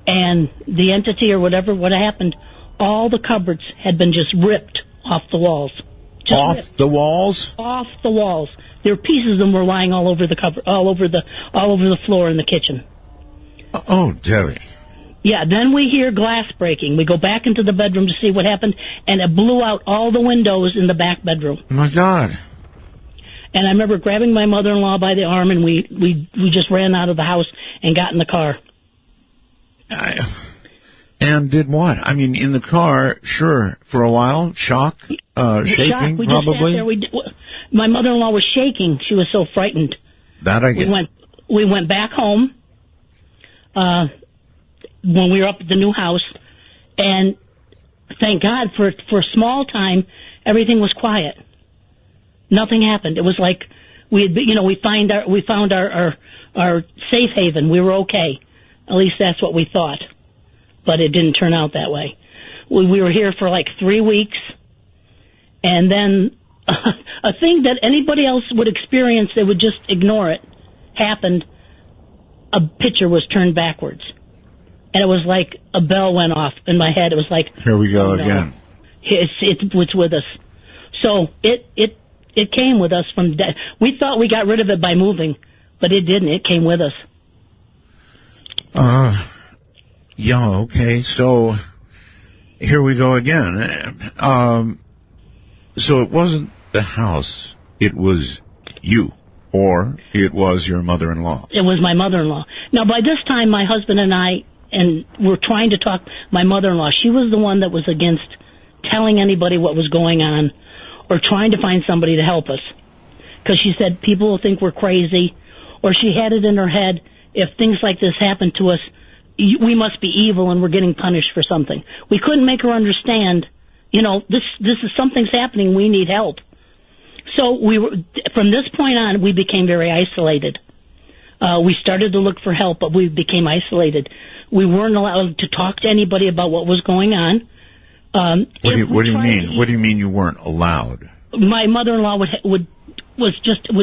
and the entity or whatever, what happened, all the cupboards had been just ripped off the walls. Off the walls? Off the walls. There were pieces of them were lying all over the cupboard, all over the floor in the kitchen. Oh, Debbie. Yeah, then we hear glass breaking. We go back into the bedroom to see what happened, and it blew out all the windows in the back bedroom. Oh, my God. And I remember grabbing my mother-in-law by the arm, and we just ran out of the house and got in the car. And did what? I mean, in the car, sure, for a while, shaking, we probably? Just sat there. My mother-in-law was shaking. She was so frightened. That I get. We went back home when we were up at the new house, and thank God for a small time, everything was quiet. Nothing happened. It was like we found our safe haven. We were okay. At least that's what we thought. But it didn't turn out that way. We were here for like 3 weeks, and then a thing that anybody else would experience, they would just ignore it, happened. A picture was turned backwards. And it was like a bell went off in my head. It was like, here we go again. It's with us. So it came with us from death. We thought we got rid of it by moving, but it didn't. It came with us. Yeah, okay. So here we go again. So it wasn't the house. It was you, or it was your mother-in-law. It was my mother-in-law. Now, by this time, my husband and I were trying to talk. My mother-in-law, she was the one that was against telling anybody what was going on or trying to find somebody to help us. Because she said people will think we're crazy, or she had it in her head, if things like this happen to us, we must be evil and we're getting punished for something. We couldn't make her understand, this is something's happening, we need help. So from this point on, we became very isolated. We started to look for help, but we became isolated. We weren't allowed to talk to anybody about what was going on. What do you mean? What do you mean you weren't allowed? My mother-in-law would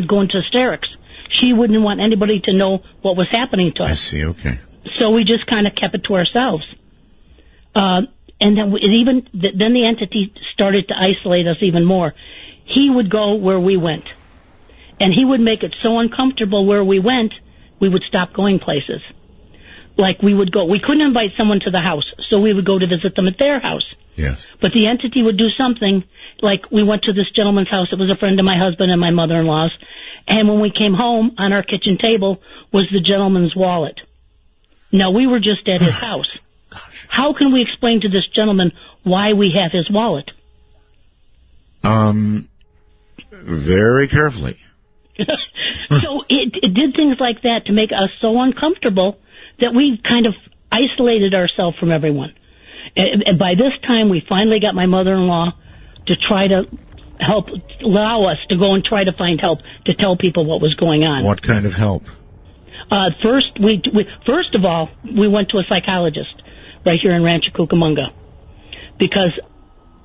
go into hysterics. She wouldn't want anybody to know what was happening to us. I see. Okay. So we just kind of kept it to ourselves. And then then the entity started to isolate us even more. He would go where we went. And he would make it so uncomfortable where we went, we would stop going places. Like we couldn't invite someone to the house, so we would go to visit them at their house. Yes. But the entity would do something, like we went to this gentleman's house. It was a friend of my husband and my mother-in-law's. And when we came home, on our kitchen table was the gentleman's wallet. Now, we were just at his house. How can we explain to this gentleman why we have his wallet? Very carefully. So it did things like that to make us so uncomfortable that we kind of isolated ourselves from everyone. And by this time, we finally got my mother-in-law to try to allow us to go and try to find help to tell people what was going on. What kind of help? First of all, we went to a psychologist right here in Rancho Cucamonga, because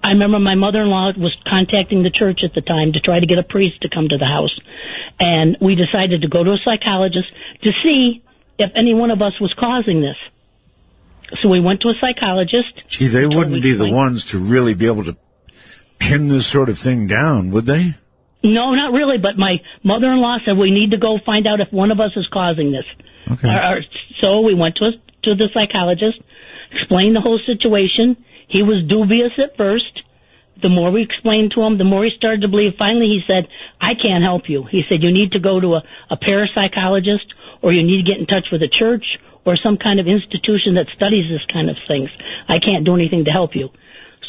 I remember my mother-in-law was contacting the church at the time to try to get a priest to come to the house, and we decided to go to a psychologist to see if any one of us was causing this. So we went to a psychologist. Gee, they wouldn't be the ones to really be able to pin this sort of thing down, would they? No, not really, but my mother-in-law said we need to go find out if one of us is causing this. Okay. So we went to the psychologist, explained the whole situation. He was dubious at first. The more we explained to him, the more he started to believe. Finally, he said, I can't help you. He said, you need to go to a parapsychologist, or you need to get in touch with a church or some kind of institution that studies this kind of things. I can't do anything to help you.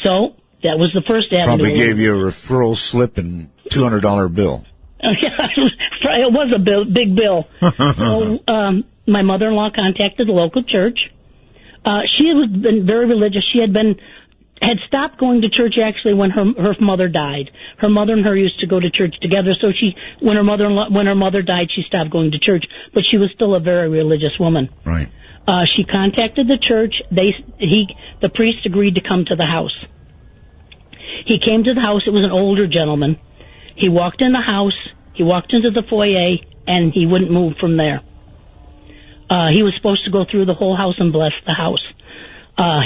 So that was the first avenue. Probably gave you a referral slip and $200 bill. It was a big bill. So my mother-in-law contacted the local church. She had been very religious. She had stopped going to church actually when her mother died. Her mother and her used to go to church together. So when her mother died, she stopped going to church. But she was still a very religious woman. Right. She contacted the church. The priest agreed to come to the house. He came to the house. It was an older gentleman. He walked in the house. He walked into the foyer, and he wouldn't move from there. He was supposed to go through the whole house and bless the house.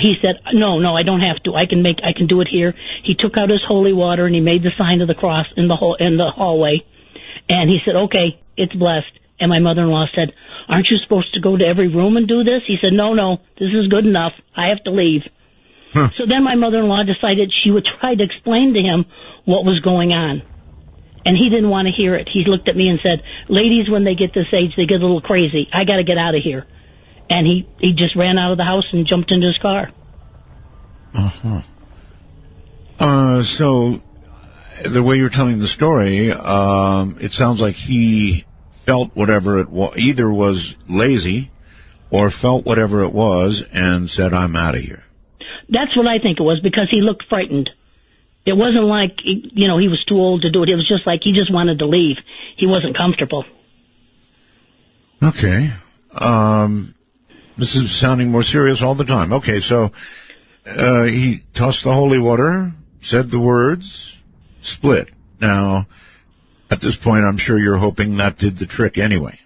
He said, no, I don't have to. I can do it here. He took out his holy water and he made the sign of the cross in the hallway. And he said, okay, it's blessed. And my mother-in-law said, aren't you supposed to go to every room and do this? He said, no, this is good enough. I have to leave. So then my mother-in-law decided she would try to explain to him what was going on. And he didn't want to hear it. He looked at me and said, ladies, when they get this age, they get a little crazy. I got to get out of here. And he just ran out of the house and jumped into his car. Uh-huh. So the way you're telling the story, it sounds like he felt whatever it was, either was lazy or felt whatever it was and said, I'm out of here. That's what I think it was, because he looked frightened. It wasn't like, he was too old to do it. It was just like he just wanted to leave. He wasn't comfortable. Okay. This is sounding more serious all the time. Okay, so he tossed the holy water, said the words, split. Now, at this point, I'm sure you're hoping that did the trick anyway.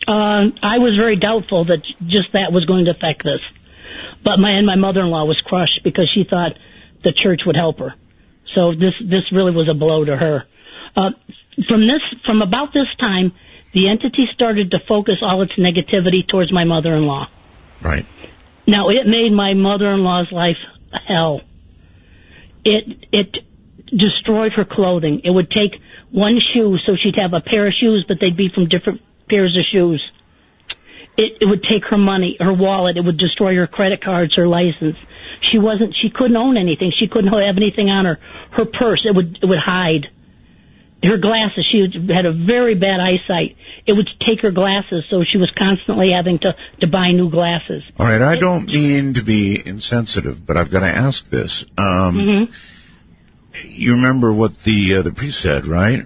I was very doubtful that just that was going to affect this. But my mother-in-law was crushed because she thought the church would help her. So this really was a blow to her. From about this time, the entity started to focus all its negativity towards my mother-in-law. Right. Now, it made my mother-in-law's life hell. It destroyed her clothing. It would take one shoe, so she'd have a pair of shoes, but they'd be from different pairs of shoes. It would take her money, her wallet. It would destroy her credit cards, her license. She couldn't own anything. She couldn't have anything on her. Her purse, it would hide. Her glasses, she had a very bad eyesight. It would take her glasses, so she was constantly having to buy new glasses. All right, I don't mean to be insensitive, but I've got to ask this. You remember what the priest said, right?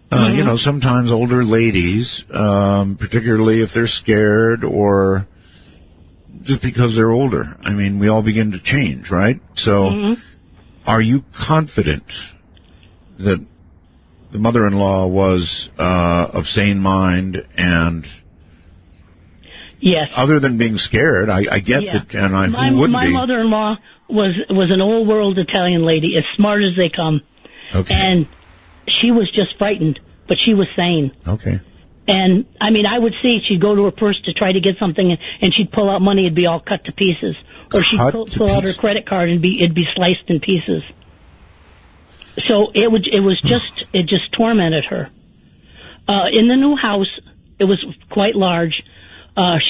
Sometimes older ladies, particularly if they're scared or just because they're older, I mean, we all begin to change, right? So are you confident that the mother-in-law was of sane mind and Yes. Other than being scared, I get that, and who wouldn't my be? mother-in-law was an old world Italian lady, as smart as they come. Okay. And she was just frightened, but she was sane. Okay. And, I mean, I would see she'd go to her purse to try to get something, and she'd pull out money, it'd be all cut to pieces. Or she'd pull out her credit card, and it'd be sliced in pieces. So it just tormented her. In the new house, it was quite large.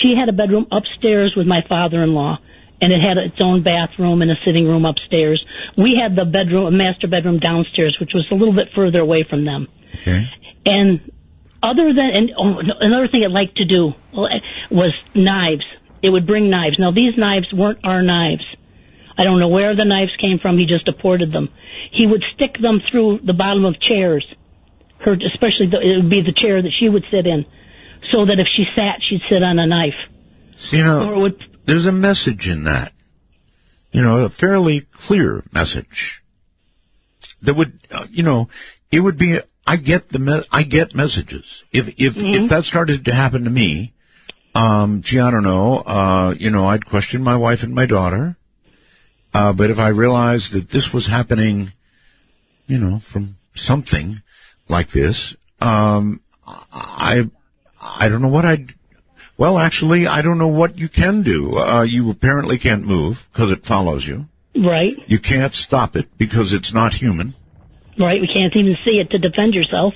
She had a bedroom upstairs with my father-in-law, and it had its own bathroom and a sitting room upstairs. We had the a master bedroom downstairs, which was a little bit further away from them. Okay. And another thing it liked to do was knives. It would bring knives. Now, these knives weren't our knives. I don't know where the knives came from. He just imported them. He would stick them through the bottom of chairs. Especially it would be the chair that she would sit in, so that if she sat, she'd sit on a knife. See, there's a message in that. A fairly clear message. That would, it would be. I get messages. If that started to happen to me, I don't know. I'd question my wife and my daughter. But if I realized that this was happening, from something like this, I don't know what well, actually, I don't know what you can do. You apparently can't move because it follows you. Right. You can't stop it because it's not human. Right. We can't even see it to defend yourself.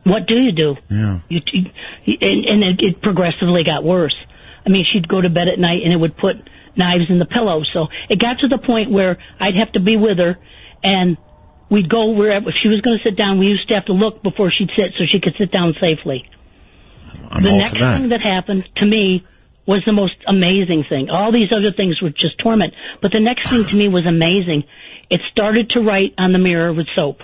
What do you do? Yeah. And it progressively got worse. I mean, she'd go to bed at night and it would put knives in the pillow. So it got to the point where I'd have to be with her, and we'd go wherever. If she was going to sit down, we used to have to look before she'd sit so she could sit down safely. The next thing that happened to me was the most amazing thing. All these other things were just torment. But the next thing to me was amazing. It started to write on the mirror with soap.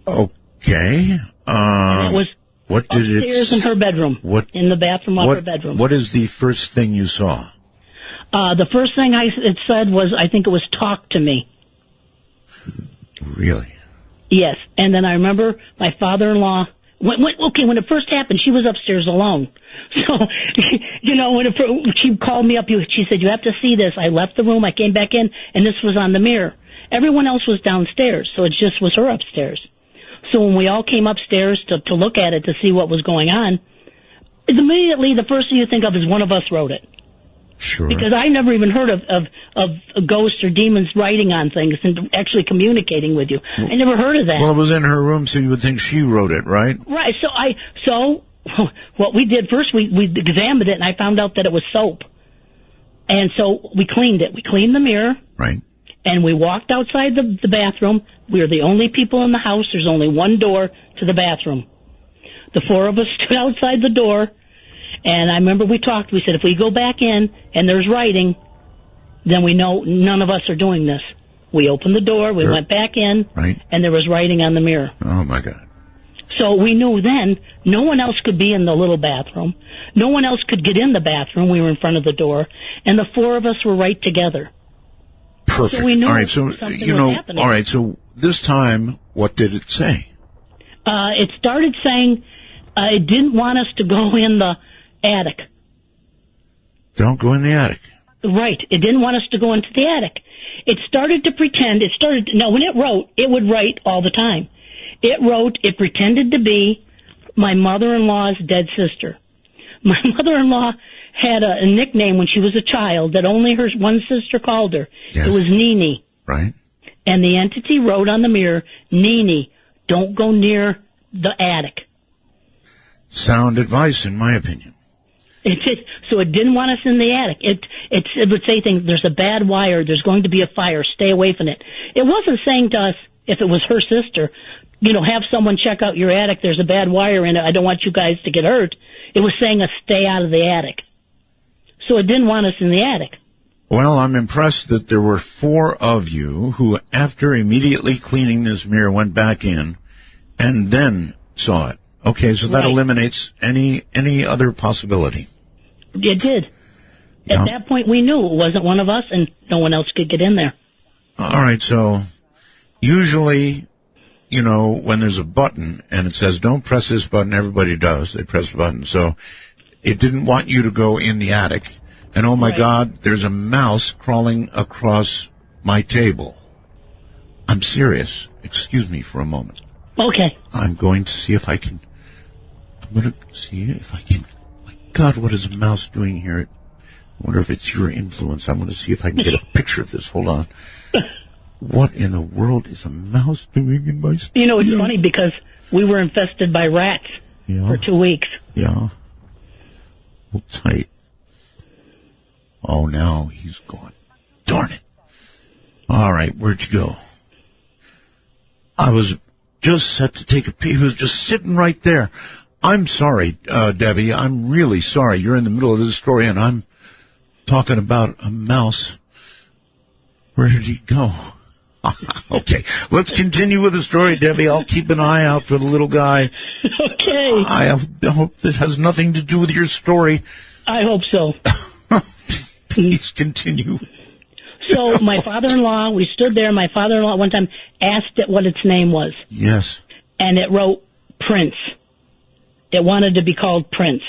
Okay. And it was what did upstairs in her bedroom. In the bathroom of her bedroom. What is the first thing you saw? The first thing it said was, I think it was, talk to me. Really? Yes. And then I remember my father-in-law, when it first happened, she was upstairs alone. So, when she called me up, she said, you have to see this. I left the room, I came back in, and this was on the mirror. Everyone else was downstairs, so it just was her upstairs. So when we all came upstairs to look at it, to see what was going on, immediately the first thing you think of is one of us wrote it. Sure. Because I never even heard of ghosts or demons writing on things and actually communicating with you. I never heard of that. Well, it was in her room, so you would think she wrote it, right? Right. So what we did first, we examined it, and I found out that it was soap. And so we cleaned it. We cleaned the mirror. Right. And we walked outside the bathroom. We were the only people in the house. There's only one door to the bathroom. The four of us stood outside the door. And I remember we talked. We said, if we go back in and there's writing, then we know none of us are doing this. We opened the door. We went back in. Right. And there was writing on the mirror. Oh, my God. So we knew then no one else could be in the little bathroom. No one else could get in the bathroom. We were in front of the door. And the four of us were right together. Perfect. So we knew all right, so, something was happening. All right, so this time, what did it say? It started saying it didn't want us to go in the attic. Don't go in the attic. Right. It didn't want us to go into the attic. It started to pretend. When it wrote, it would write all the time. It pretended to be my mother-in-law's dead sister. My mother-in-law had a nickname when she was a child that only her one sister called her. Yes. It was Nini. Right. And the entity wrote on the mirror, Nini, don't go near the attic. Sound advice, in my opinion. So it didn't want us in the attic. It would say things, there's a bad wire, there's going to be a fire, stay away from it. It wasn't saying to us, if it was her sister, have someone check out your attic, there's a bad wire in it, I don't want you guys to get hurt. It was saying us stay out of the attic. So it didn't want us in the attic. Well, I'm impressed that there were four of you who, after immediately cleaning this mirror, went back in and then saw it. Okay, so that eliminates any other possibility. It did. At that point, we knew it wasn't one of us, and no one else could get in there. All right, so usually, when there's a button and it says, don't press this button, everybody does. They press the button. So It didn't want you to go in the attic. And oh my Right. God, there's a mouse crawling across my table. I'm serious. Excuse me for a moment. Okay. I'm going to see if I can... My God, what is a mouse doing here? I wonder if it's your influence. I'm going to see if I can get a picture of this. Hold on. What in the world is a mouse doing in my studio? You know, it's funny because we were infested by rats for 2 weeks. Yeah. Hold tight. Oh, now he's gone. Darn it. All right, where'd you go? I was just set to take a pee. He was just sitting right there. I'm sorry, Debbie. I'm really sorry. You're in the middle of this story, and I'm talking about a mouse. Where did he go? Okay, let's continue with the story, Debbie. I'll keep an eye out for the little guy. Okay. I hope it has nothing to do with your story. I hope so. Please continue. So my father-in-law, we stood there. My father-in-law one time asked it what its name was. Yes. And it wrote Prince. It wanted to be called Prince.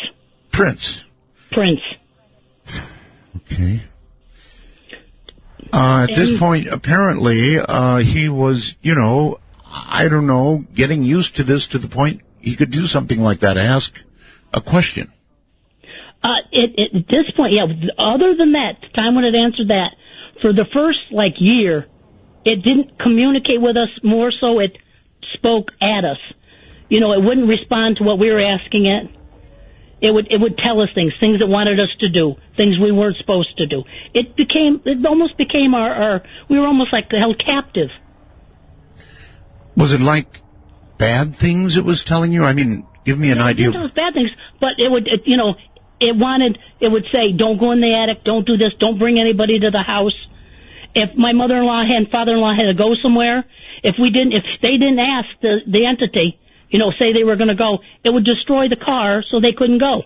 Prince. Prince. Okay. At this point, apparently, he was, I don't know, getting used to this to the point he could do something like that, ask a question. At this point, yeah, other than that, the time when it answered that, for the first, year, it didn't communicate with us. More so, it spoke at us. It wouldn't respond to what we were asking it. It would tell us things it wanted us to do, things we weren't supposed to do. It almost became we were almost like held captive. Was it like bad things it was telling you? I mean, give me an idea. It was bad things, but it would say, don't go in the attic, don't do this, don't bring anybody to the house. If my mother-in-law and father-in-law had to go somewhere, if they didn't ask the entity, say they were going to go, it would destroy the car so they couldn't go.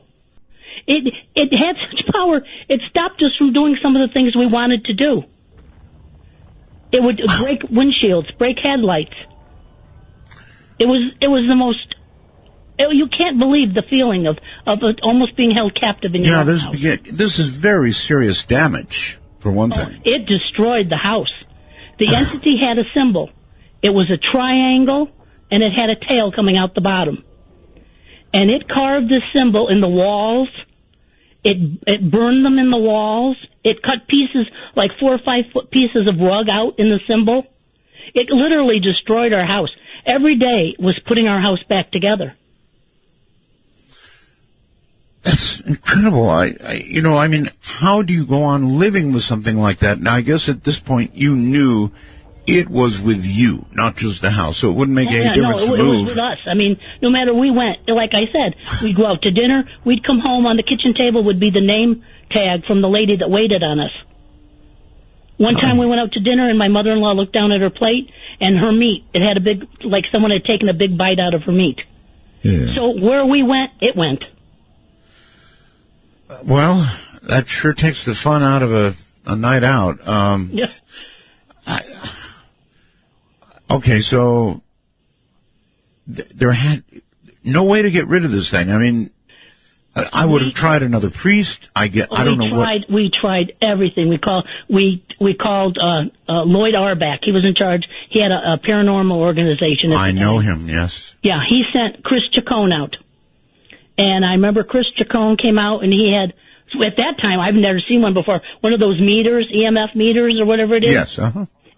It had such power, it stopped us from doing some of the things we wanted to do. It would break windshields, break headlights. It was the most... You can't believe the feeling of almost being held captive in your house. This is very serious damage, for one thing. It destroyed the house. The entity had a symbol. It was a triangle, and it had a tail coming out the bottom. And it carved this symbol in the walls. It burned them in the walls. It cut pieces, like 4 or 5 foot pieces of rug out in the symbol. It literally destroyed our house. Every day was putting our house back together. That's incredible. I mean, how do you go on living with something like that? Now, I guess at this point you knew it was with you, not just the house, so it wouldn't make any difference to move. It was with us. I mean, no matter we went, like I said, we'd go out to dinner, we'd come home, on the kitchen table would be the name tag from the lady that waited on us. One time we went out to dinner and my mother-in-law looked down at her plate and her meat, it had a big, like someone had taken a big bite out of her meat. Yeah. So where we went, it went. Well, that sure takes the fun out of a night out. Yeah. Okay, so there had no way to get rid of this thing. I mean, I would have tried another priest. I don't know what. We tried everything. We called Lloyd Arback. He was in charge. He had a paranormal organization. I know him. Yes. Yeah, he sent Chris Chacon out, and I remember Chris Chacon came out, and he had. At that time, I've never seen one before. One of those meters, EMF meters, or whatever it is. Yes.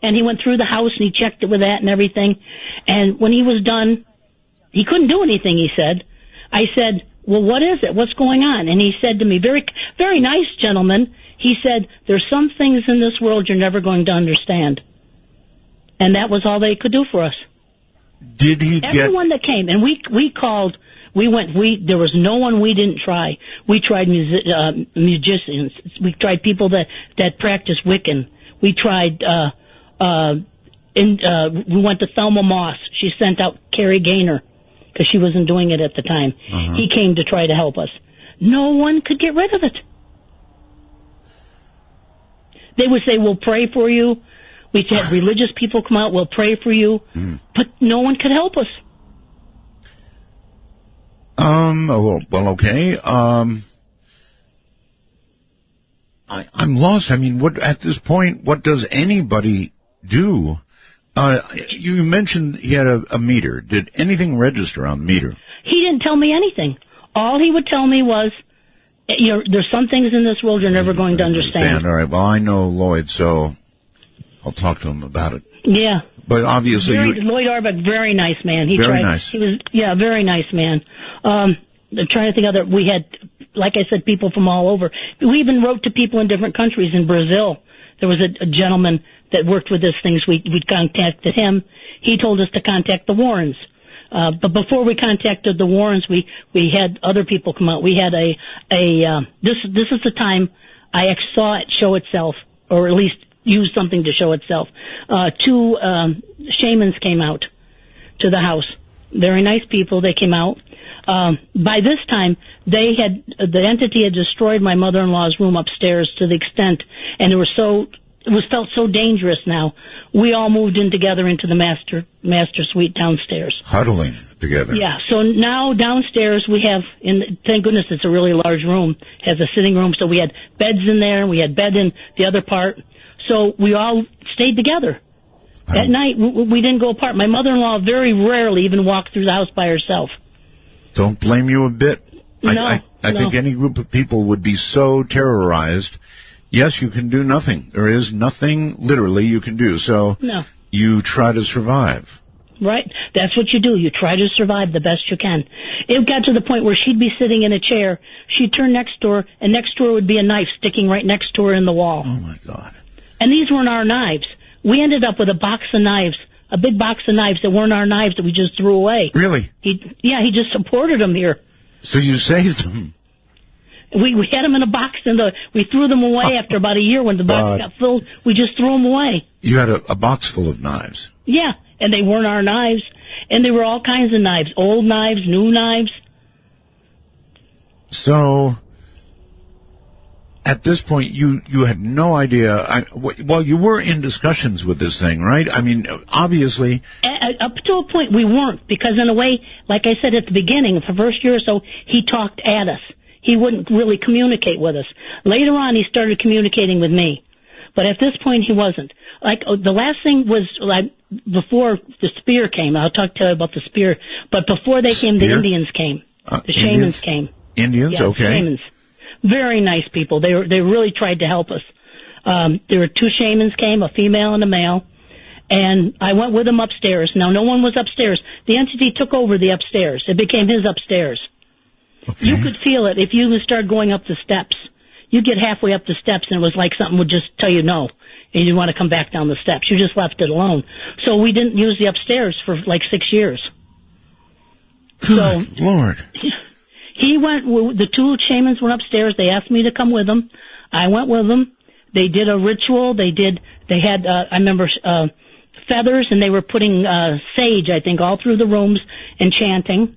And he went through the house and he checked it with that and everything. And when he was done, he couldn't do anything, he said. I said, well, what is it? What's going on? And he said to me, very, very nice gentleman, he said, there's some things in this world you're never going to understand. And that was all they could do for us. Did he Everyone that came, and we called, there was no one we didn't try. We tried musicians. We tried people that practiced Wiccan. We tried, we went to Thelma Moss. She sent out Carrie Gaynor because she wasn't doing it at the time. He came to try to help us. No one could get rid of it. They would say, we'll pray for you. We had religious people come out, we'll pray for you. But no one could help us. Well, okay. I'm lost. I mean, at this point, what does anybody do? You mentioned he had a meter. Did anything register on the meter? He didn't tell me anything. All he would tell me was, there's some things in this world you're never going to understand. All right. Well, I know Lloyd, so I'll talk to him about it. Yeah. But obviously, Lloyd Arbach, very nice man. Very nice. He was, very nice man. I'm trying to think we had, like I said, people from all over. We even wrote to people in different countries. In Brazil, there was a gentleman that worked with these things. We contacted him. He told us to contact the Warrens. But before we contacted the Warrens, we had other people come out. We had this is the time I saw it show itself, or at least use something to show itself. Two shamans came out to the house. Very nice people. They came out. By this time, the entity had destroyed my mother-in-law's room upstairs to the extent, and it was felt so dangerous now. We all moved in together into the master suite downstairs. Huddling together. Yeah, so now downstairs we have, thank goodness it's a really large room, it has a sitting room, so we had beds in there, and we had bed in the other part. So we all stayed together. At night, we didn't go apart. My mother-in-law very rarely even walked through the house by herself. Don't blame you a bit. No, I think any group of people would be so terrorized. Yes, you can do nothing. There is nothing, literally, you can do. So you try to survive. Right. That's what you do. You try to survive the best you can. It got to the point where she'd be sitting in a chair. She'd turn next door, and next door would be a knife sticking right next to her in the wall. Oh, my God. And these weren't our knives. We ended up with a box of knives, a big box of knives that weren't our knives that we just threw away. Really? He just supported them here. So you saved them? We had them in a box, and we threw them away after about a year when the box got filled. We just threw them away. You had a box full of knives? Yeah, and they weren't our knives. And they were all kinds of knives, old knives, new knives. So, at this point, you had no idea. Well, you were in discussions with this thing, right? I mean, obviously. Up to a point, we weren't, because in a way, like I said at the beginning, the first year or so, he talked at us. He wouldn't really communicate with us. Later on, he started communicating with me. But at this point, he wasn't. The last thing was, before the spear came, I'll talk to you about the spear, but before they came, the Indians came. The shamans came. Indians? Yeah, okay. Shamans. Very nice people. They really tried to help us. There were two shamans came, a female and a male, and I went with them upstairs. Now, no one was upstairs. The entity took over the upstairs. It became his upstairs. Okay. You could feel it if you even started going up the steps. You'd get halfway up the steps, and it was like something would just tell you no, and you didn't want to come back down the steps. You just left it alone. So we didn't use the upstairs for like 6 years. Good Lord. He went, the two shamans went upstairs. They asked me to come with them. I went with them. They did a ritual. They had, I remember, feathers, and they were putting sage, I think, all through the rooms and chanting.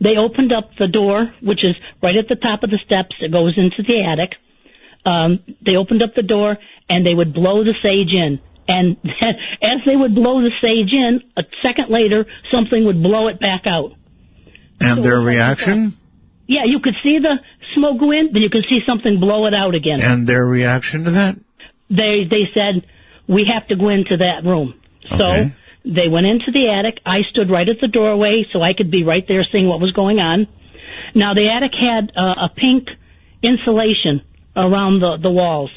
They opened up the door, which is right at the top of the steps. It goes into the attic. They opened up the door, and they would blow the sage in. And as they would blow the sage in, a second later, something would blow it back out. And their reaction? Yeah, you could see the smoke go in, then you could see something blow it out again. And their reaction to that? They said, we have to go into that room. Okay. So they went into the attic. I stood right at the doorway so I could be right there seeing what was going on. Now, the attic had a pink insulation around the walls.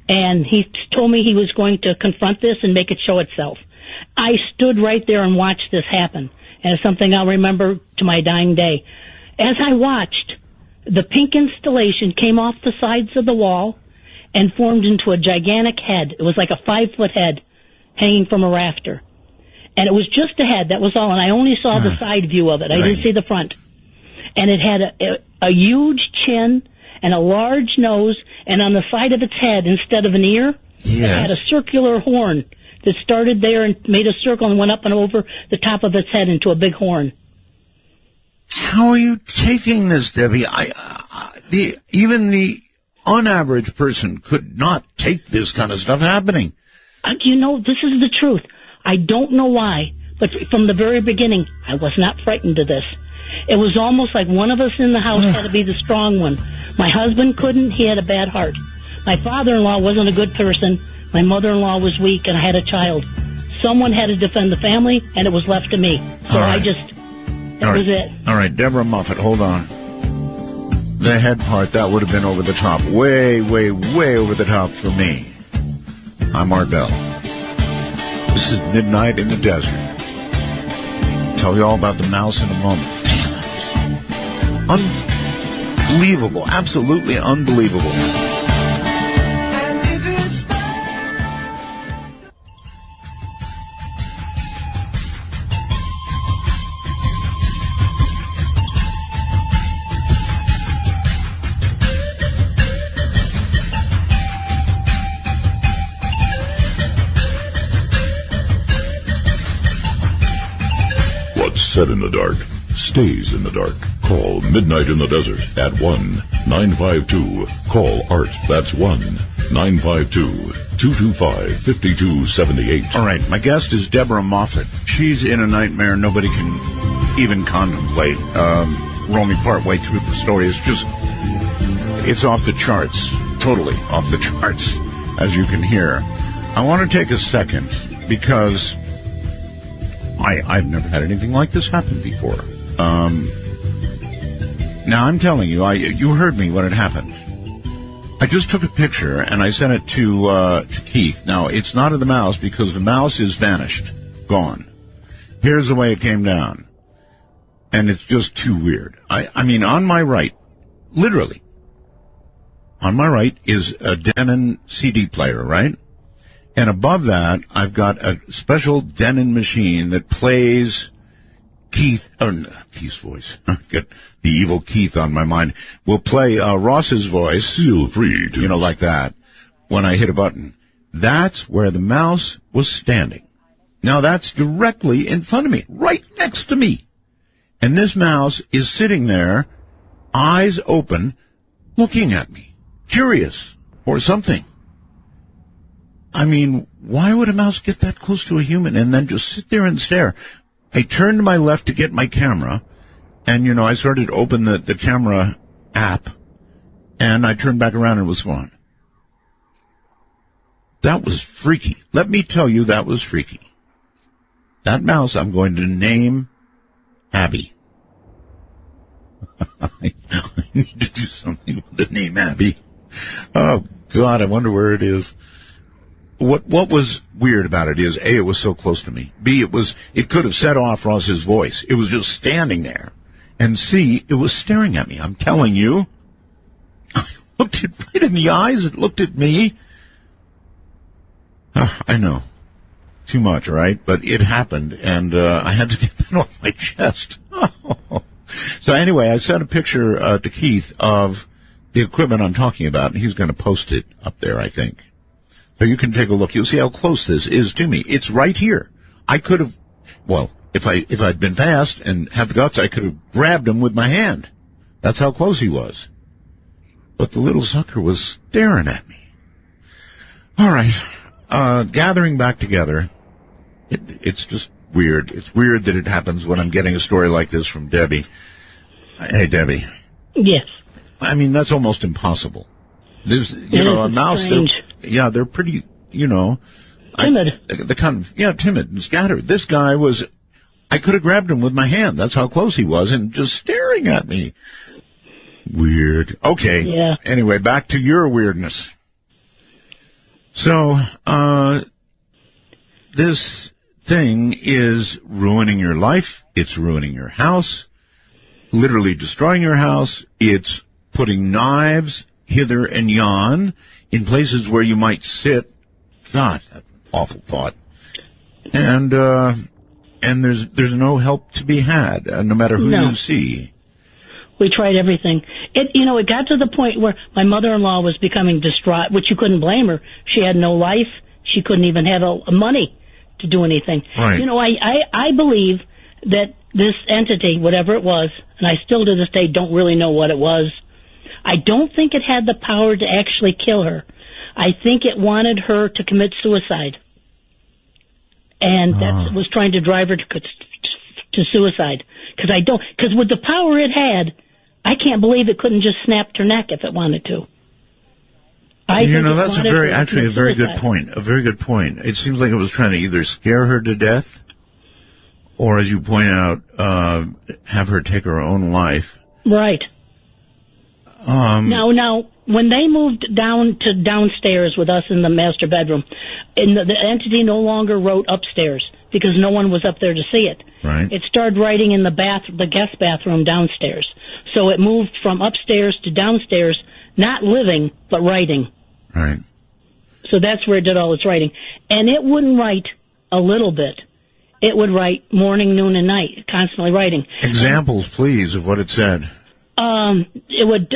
And he told me he was going to confront this and make it show itself. I stood right there and watched this happen. And it's something I'll remember to my dying day. As I watched, the pink installation came off the sides of the wall and formed into a gigantic head. It was like a 5-foot head hanging from a rafter. And it was just a head, that was all. And I only saw the side view of it. I didn't see the front. And it had a huge chin and a large nose, and on the side of its head, instead of an ear, it had a circular horn that started there and made a circle and went up and over the top of its head into a big horn. How are you taking this, Debbie? Even the unaverage person could not take this kind of stuff happening. This is the truth. I don't know why, but from the very beginning, I was not frightened of this. It was almost like one of us in the house had to be the strong one. My husband couldn't. He had a bad heart. My father-in-law wasn't a good person. My mother-in-law was weak, and I had a child. Someone had to defend the family, and it was left to me. So All right. That was it. All right, Deborah Moffit, hold on. The head part, that would have been over the top. Way, way, way over the top for me. I'm Art Bell. This is Midnight in the Desert. Tell you all about the mouse in a moment. Unbelievable. Absolutely unbelievable. Set in the dark, stays in the dark. Call Midnight in the Desert at 1-952. Call Art. That's 1-952-225-5278. All right, my guest is Deborah Moffit. She's in a nightmare nobody can even contemplate. We're only part way through the story. It's off the charts. Totally off the charts, as you can hear. I want to take a second because I've never had anything like this happen before. Now, I'm telling you, you heard me when it happened. I just took a picture, and I sent it to Keith. Now, it's not of the mouse, because the mouse is vanished. Gone. Here's the way it came down. And it's just too weird. I mean, on my right, literally, on my right is a Denon CD player, right? And above that, I've got a special Denon machine that plays Keith's voice. I've got the evil Keith on my mind. Will play Ross's voice. Feel free to. Like that, when I hit a button. That's where the mouse was standing. Now, that's directly in front of me, right next to me. And this mouse is sitting there, eyes open, looking at me, curious, or something. I mean, why would a mouse get that close to a human and then just sit there and stare? I turned to my left to get my camera, and, I started to open the camera app, and I turned back around and it was gone. That was freaky. Let me tell you, that was freaky. That mouse I'm going to name Abby. I need to do something with the name Abby. Oh, God, I wonder where it is. What was weird about it is, A, it was so close to me. B, it could have set off Ross's voice. It was just standing there. And C, it was staring at me. I'm telling you. I looked it right in the eyes. It looked at me. I know. Too much, right? But it happened, and I had to get that off my chest. So anyway, I sent a picture to Keith of the equipment I'm talking about, and he's going to post it up there, I think. So you can take a look. You'll see how close this is to me. It's right here. I could have, if I'd been fast and had the guts, I could have grabbed him with my hand. That's how close he was. But the little sucker was staring at me. All right. Gathering back together. It's just weird. It's weird that it happens when I'm getting a story like this from Debbie. Hey, Debbie. Yes. I mean, that's almost impossible. There's, a mouse. They're pretty, timid. Timid and scattered. This guy I could have grabbed him with my hand. That's how close he was, and just staring at me. Weird. Okay. Yeah. Anyway, back to your weirdness. So, this thing is ruining your life. It's ruining your house. Literally destroying your house. It's putting knives hither and yon in places where you might sit. God, that awful thought. And there's no help to be had, no matter who you see. We tried everything. It got to the point where my mother-in-law was becoming distraught, which you couldn't blame her. She had no life. She couldn't even have money to do anything. Right. I believe that this entity, whatever it was, and I still to this day don't really know what it was, I don't think it had the power to actually kill her. I think it wanted her to commit suicide. And that was trying to drive her to to suicide. Because with the power it had, I can't believe it couldn't just snap her neck if it wanted to. That's a very good point. A very good point. It seems like it was trying to either scare her to death, or, as you point out, have her take her own life. Right. Now, when they moved down to downstairs with us in the master bedroom, and the entity no longer wrote upstairs because no one was up there to see it. Right. It started writing in the guest bathroom downstairs. So it moved from upstairs to downstairs, not living, but writing. Right. So that's where it did all its writing. And it wouldn't write a little bit. It would write morning, noon, and night, constantly writing. Examples, please, of what it said. It would,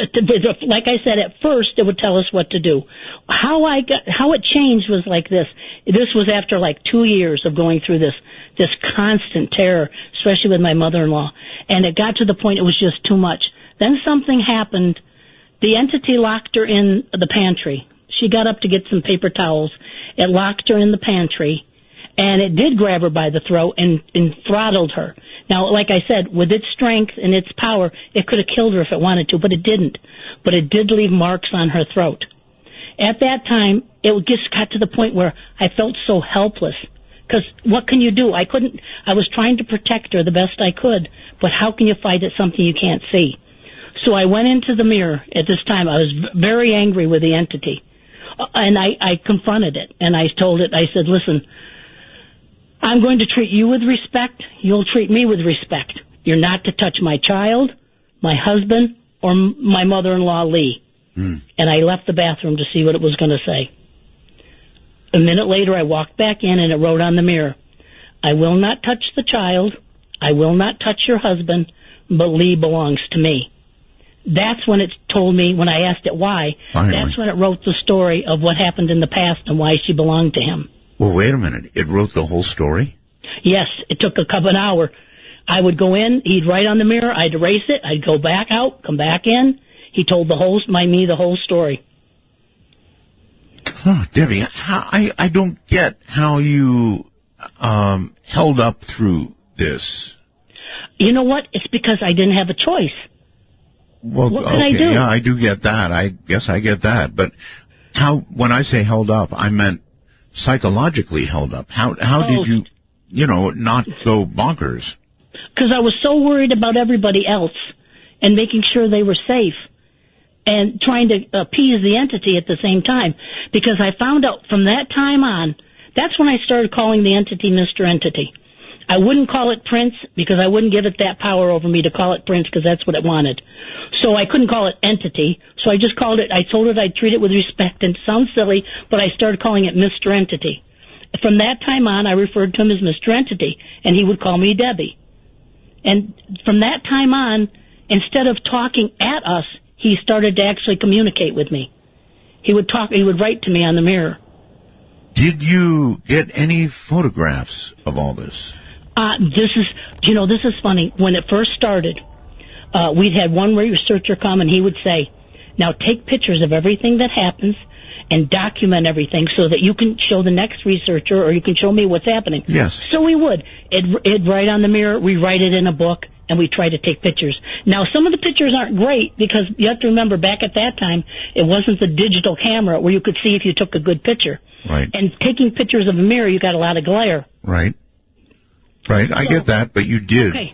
like I said, at first it would tell us what to do. How it changed was like this. This was after like 2 years of going through this constant terror, especially with my mother-in-law. And it got to the point it was just too much. Then something happened. The entity locked her in the pantry. She got up to get some paper towels. It locked her in the pantry. And it did grab her by the throat and throttled her. Now, like I said, with its strength and its power, it could have killed her if it wanted to, but it didn't. But it did leave marks on her throat. At that time, it just got to the point where I felt so helpless. Because what can you do? I was trying to protect her the best I could, but how can you fight at something you can't see? So I went into the mirror at this time. I was very angry with the entity. And I confronted it, and I told it, I said, listen, I'm going to treat you with respect. You'll treat me with respect. You're not to touch my child, my husband, or my mother-in-law, Lee. And I left the bathroom to see what it was going to say. A minute later, I walked back in, and it wrote on the mirror, I will not touch the child. I will not touch your husband, but Lee belongs to me. That's when it told me, when I asked it why, that's when it wrote the story of what happened in the past and why she belonged to him. Well, wait a minute. It wrote the whole story? Yes. It took an hour. I would go in. He'd write on the mirror. I'd erase it. I'd go back out, come back in. He told the whole story. Huh, Debbie, I don't get how you held up through this. You know what? It's because I didn't have a choice. Well, what can I do? Yeah, I do get that. I guess I get that. But when I say held up, I meant psychologically held up. How did you not go bonkers? Because I was so worried about everybody else and making sure they were safe and trying to appease the entity at the same time. Because I found out from that time on, that's when I started calling the entity Mr. Entity. I wouldn't call it Prince because I wouldn't give it that power over me to call it Prince because that's what it wanted. So I couldn't call it Entity. So I just called it, I told it I'd treat it with respect. And it sounds silly, but I started calling it Mr. Entity. From that time on, I referred to him as Mr. Entity, and he would call me Debbie. And from that time on, instead of talking at us, he started to actually communicate with me. He would write to me on the mirror. Did you get any photographs of all this? This is funny. When it first started, we'd had one researcher come and he would say, now take pictures of everything that happens and document everything so that you can show the next researcher or you can show me what's happening. Yes. So we would. It'd write on the mirror, we write it in a book, and we try to take pictures. Now, some of the pictures aren't great because you have to remember back at that time, it wasn't the digital camera where you could see if you took a good picture. Right. And taking pictures of a mirror, you got a lot of glare. Right. Right, I get that, but you did. Okay.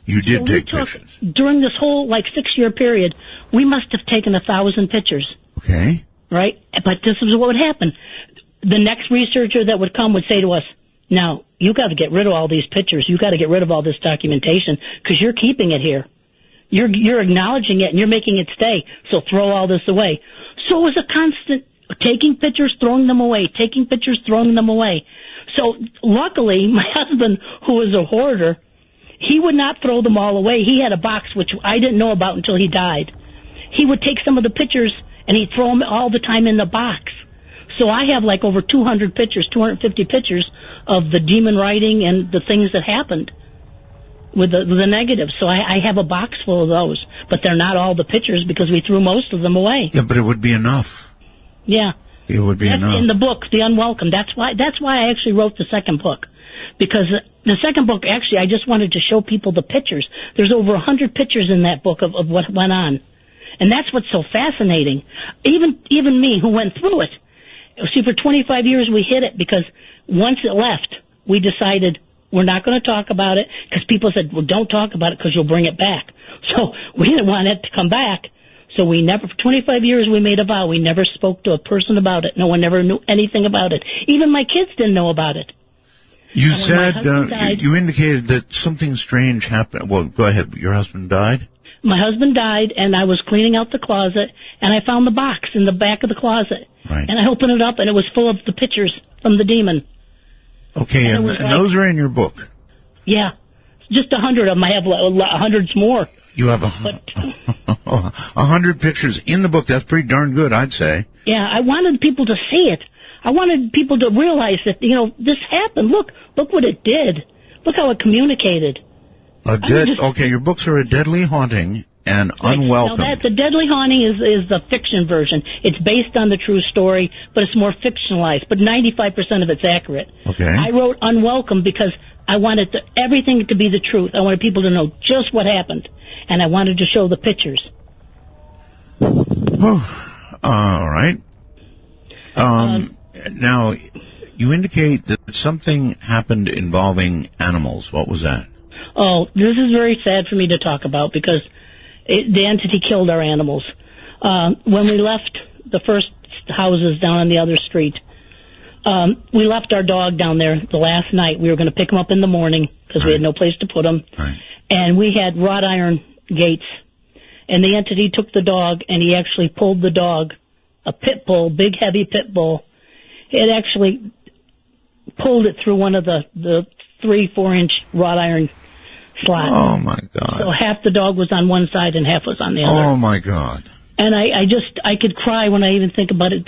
You did take pictures. During this whole, 6-year period, we must have taken 1,000 pictures. Okay. Right? But this is what would happen. The next researcher that would come would say to us, now, you got to get rid of all these pictures. You got to get rid of all this documentation because you're keeping it here. You're acknowledging it and you're making it stay. So throw all this away. So it was a constant taking pictures, throwing them away, taking pictures, throwing them away. So luckily, my husband, who was a hoarder, he would not throw them all away. He had a box, which I didn't know about until he died. He would take some of the pictures and he'd throw them all the time in the box. So I have over 200 pictures, 250 pictures of the demon writing and the things that happened with the negatives. So I have a box full of those, but they're not all the pictures because we threw most of them away. Yeah, but it would be enough. Yeah. It would be enough. In the book, The Unwelcome. That's why I actually wrote the second book, because the second book, actually, I just wanted to show people the pictures. There's over 100 pictures in that book of what went on. And that's what's so fascinating. Even me, who went through it. See, for 25 years we hid it because once it left, we decided we're not going to talk about it because people said, well, don't talk about it because you'll bring it back. So we didn't want it to come back. So we never, for 25 years, we made a vow. We never spoke to a person about it. No one ever knew anything about it. Even my kids didn't know about it. You And when said, my husband died, you indicated that something strange happened. Well, go ahead. Your husband died? my husband died, and I was cleaning out the closet, and I found the box in the back of the closet. Right. And I opened it up, and it was full of the pictures from the demon. Okay, and those are in your book? Yeah. Just 100 of them. I have hundreds more. You have 100 pictures in the book. That's pretty darn good, I'd say. Yeah, I wanted people to see it. I wanted people to realize that, this happened. Look what it did. Look how it communicated. Okay, your books are a deadly haunting and unwelcome. Now, the Deadly Haunting is the fiction version. It's based on the true story, but it's more fictionalized. But 95% of it's accurate. Okay. I wrote Unwelcome because I wanted everything to be the truth. I wanted people to know just what happened, and I wanted to show the pictures. Oh, all right. Now, you indicate that something happened involving animals. What was that? Oh, this is very sad for me to talk about because the entity killed our animals. When we left the first houses down on the other street, we left our dog down there the last night. We were going to pick him up in the morning because we had no place to put him. Right. And we had wrought iron gates. And the entity took the dog, and he actually pulled the dog, a pit bull, big, heavy pit bull. It actually pulled it through one of the 3-4-inch wrought iron slots. Oh, my God. So half the dog was on one side and half was on the other. Oh, my God. And I could cry when I even think about it,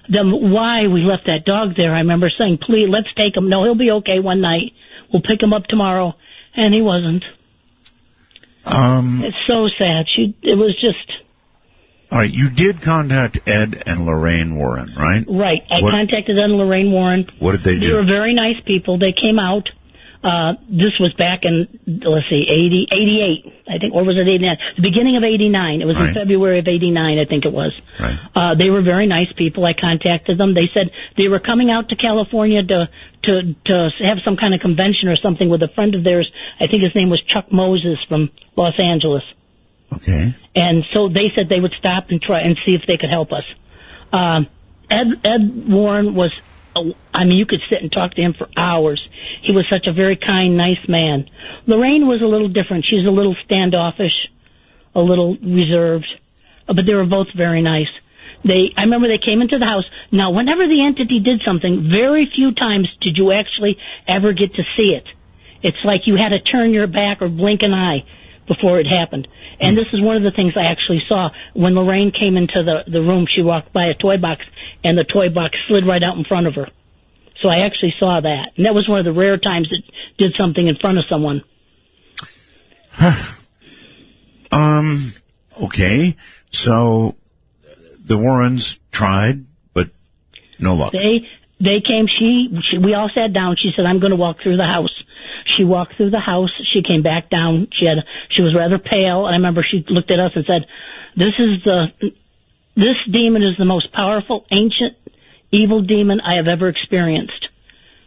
why we left that dog there. I remember saying, please, let's take him. No, he'll be okay one night. We'll pick him up tomorrow. And he wasn't. It's so sad. It was just... All right, you did contact Ed and Lorraine Warren, right? Right. I contacted Ed and Lorraine Warren. What did they do? They were very nice people. They came out. This was back in, 88, I think, or was it 89? The beginning of 89. It was in February of 89, I think it was. Right. They were very nice people. I contacted them. They said they were coming out to California to have some kind of convention or something with a friend of theirs. I think his name was Chuck Moses from Los Angeles. Okay. And so they said they would stop and try and see if they could help us. Ed Warren was... you could sit and talk to him for hours. He was such a very kind, nice man. Lorraine was a little different. She's a little standoffish, a little reserved, but they were both very nice. I remember they came into the house. Now, whenever the entity did something, very few times did you actually ever get to see it. It's like you had to turn your back or blink an eye before it happened. And this is one of the things I actually saw. When Lorraine came into the room, she walked by a toy box, and the toy box slid right out in front of her. So I actually saw that. And that was one of the rare times it did something in front of someone. Okay. So the Warrens tried, but no luck. They came, we all sat down. She said, I'm going to walk through the house. She walked through the house. She came back down. She was rather pale. And I remember she looked at us and said, this demon is the most powerful, ancient, evil demon I have ever experienced.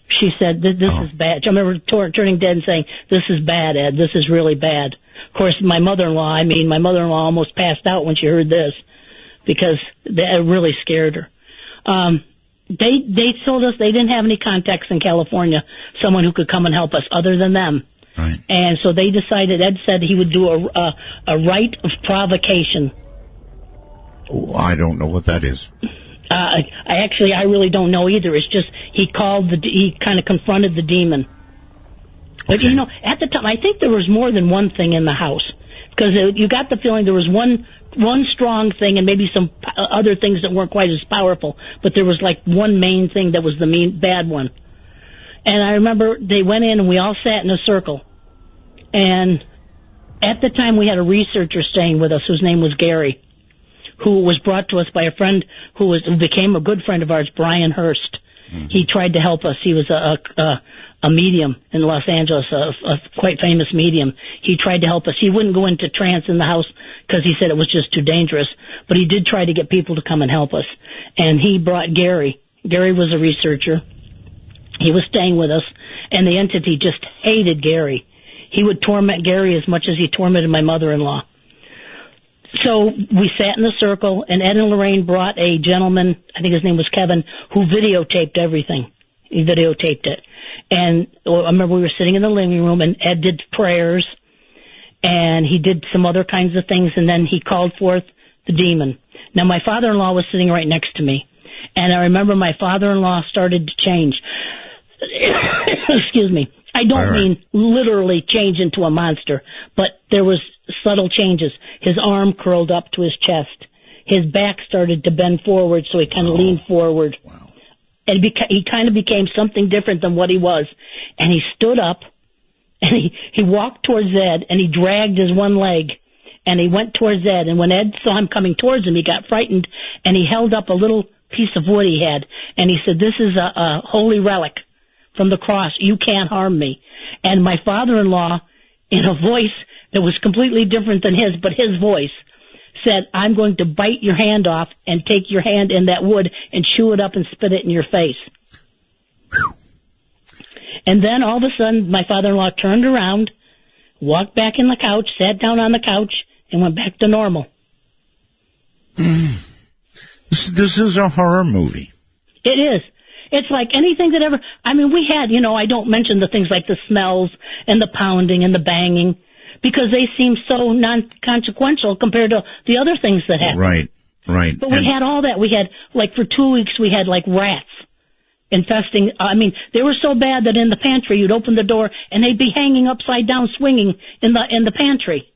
She said, this is bad. I remember turning dead and saying, this is bad, Ed. This is really bad. Of course, my mother-in-law almost passed out when she heard this because it really scared her. They told us they didn't have any contacts in California, someone who could come and help us other than them. Right. And so they decided, Ed said he would do a rite of provocation. Oh, I don't know what that is. I really don't know either. It's just he kind of confronted the demon. But Okay. at the time, I think there was more than one thing in the house because you got the feeling there was one strong thing and maybe some other things that weren't quite as powerful, but there was like one main thing that was the bad one. And I remember they went in and we all sat in a circle. And at the time we had a researcher staying with us whose name was Gary, who was brought to us by a friend who became a good friend of ours, Brian Hurst. He tried to help us. He was a medium in Los Angeles, a quite famous medium. He tried to help us. He wouldn't go into trance in the house because he said it was just too dangerous. But he did try to get people to come and help us. And he brought Gary. Gary was a researcher. He was staying with us, and the entity just hated Gary. He would torment Gary as much as he tormented my mother-in-law. So we sat in the circle, and Ed and Lorraine brought a gentleman, I think his name was Kevin, who videotaped everything. He videotaped it. And I remember we were sitting in the living room, and Ed did prayers, and he did some other kinds of things, and then he called forth the demon. Now, my father-in-law was sitting right next to me, and I remember my father-in-law started to change. Excuse me. I don't mean literally change into a monster, but there was subtle changes. His arm curled up to his chest. His back started to bend forward, so he kind of leaned forward. Wow. And he kind of became something different than what he was. And he stood up, and he walked towards Ed, and he dragged his one leg, and he went towards Ed. And when Ed saw him coming towards him, he got frightened, and he held up a little piece of wood he had, and he said, "This is a holy relic from the cross. You can't harm me." And my father-in-law, in a voice that was completely different than his, but his voice, said, "I'm going to bite your hand off and take your hand in that wood and chew it up and spit it in your face." And then all of a sudden, my father-in-law turned around, walked back in the couch, sat down on the couch, and went back to normal. This is a horror movie. It is. It's like anything that ever, I mean, we had, I don't mention the things like the smells and the pounding and the banging because they seem so non-consequential compared to the other things that happen. Right. But we had all that. We had, like, for 2 weeks, we had, like, rats infesting. I mean, they were so bad that in the pantry, you'd open the door and they'd be hanging upside down, swinging in the pantry.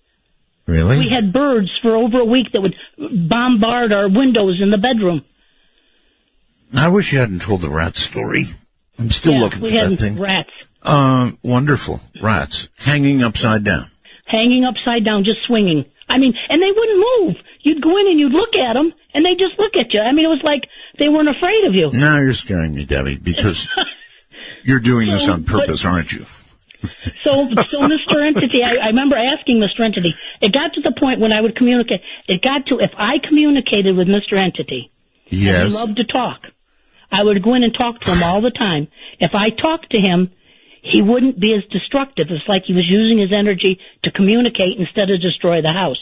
Really? We had birds for over a week that would bombard our windows in the bedroom. I wish you hadn't told the rat story. I'm still looking for that thing. Rats. Wonderful. Rats. Hanging upside down. Hanging upside down, just swinging. I mean, and they wouldn't move. You'd go in and you'd look at them, and they'd just look at you. I mean, it was like they weren't afraid of you. Now you're scaring me, Debbie, because you're doing this on purpose, aren't you? So Mr. Entity, I remember asking Mr. Entity, it got to the point when I would communicate, if I communicated with Mr. Entity, yes, and he loved to talk, I would go in and talk to him all the time. If I talked to him, he wouldn't be as destructive. It's like he was using his energy to communicate instead of destroy the house.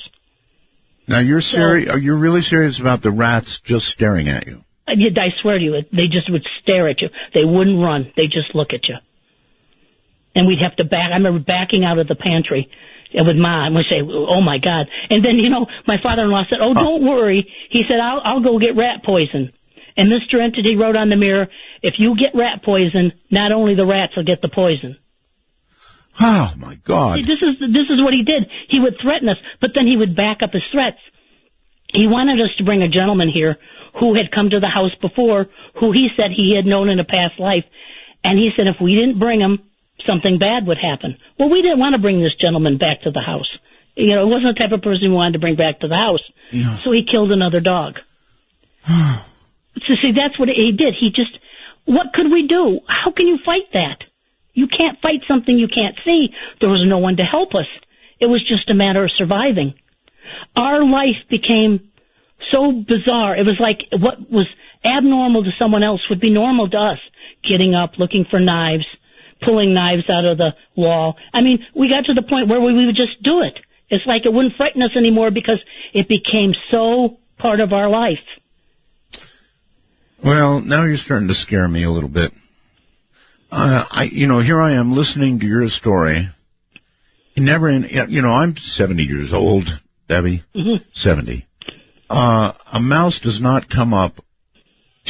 Now, you're serious? Are you really serious about the rats just staring at you? I swear to you, they just would stare at you. They wouldn't run. They just look at you. And we'd have to back. I remember backing out of the pantry with Ma, and we'd say, "Oh, my God." And then, my father-in-law said, "Oh, don't worry." He said, I'll go get rat poison. And Mr. Entity wrote on the mirror, "If you get rat poison, not only the rats will get the poison." Oh, my God. See, this is what he did. He would threaten us, but then he would back up his threats. He wanted us to bring a gentleman here who had come to the house before, who he said he had known in a past life. And he said if we didn't bring him, something bad would happen. Well, we didn't want to bring this gentleman back to the house. It wasn't the type of person we wanted to bring back to the house. Yeah. So he killed another dog. So see, that's what he did. What could we do? How can you fight that? You can't fight something you can't see. There was no one to help us. It was just a matter of surviving. Our life became so bizarre. It was like what was abnormal to someone else would be normal to us. Getting up, looking for knives, pulling knives out of the wall. I mean, we got to the point where we would just do it. It's like it wouldn't frighten us anymore because it became so part of our life. Well, now you're starting to scare me a little bit. Here I am listening to your story. I'm 70 years old, Debbie. 70. A mouse does not come up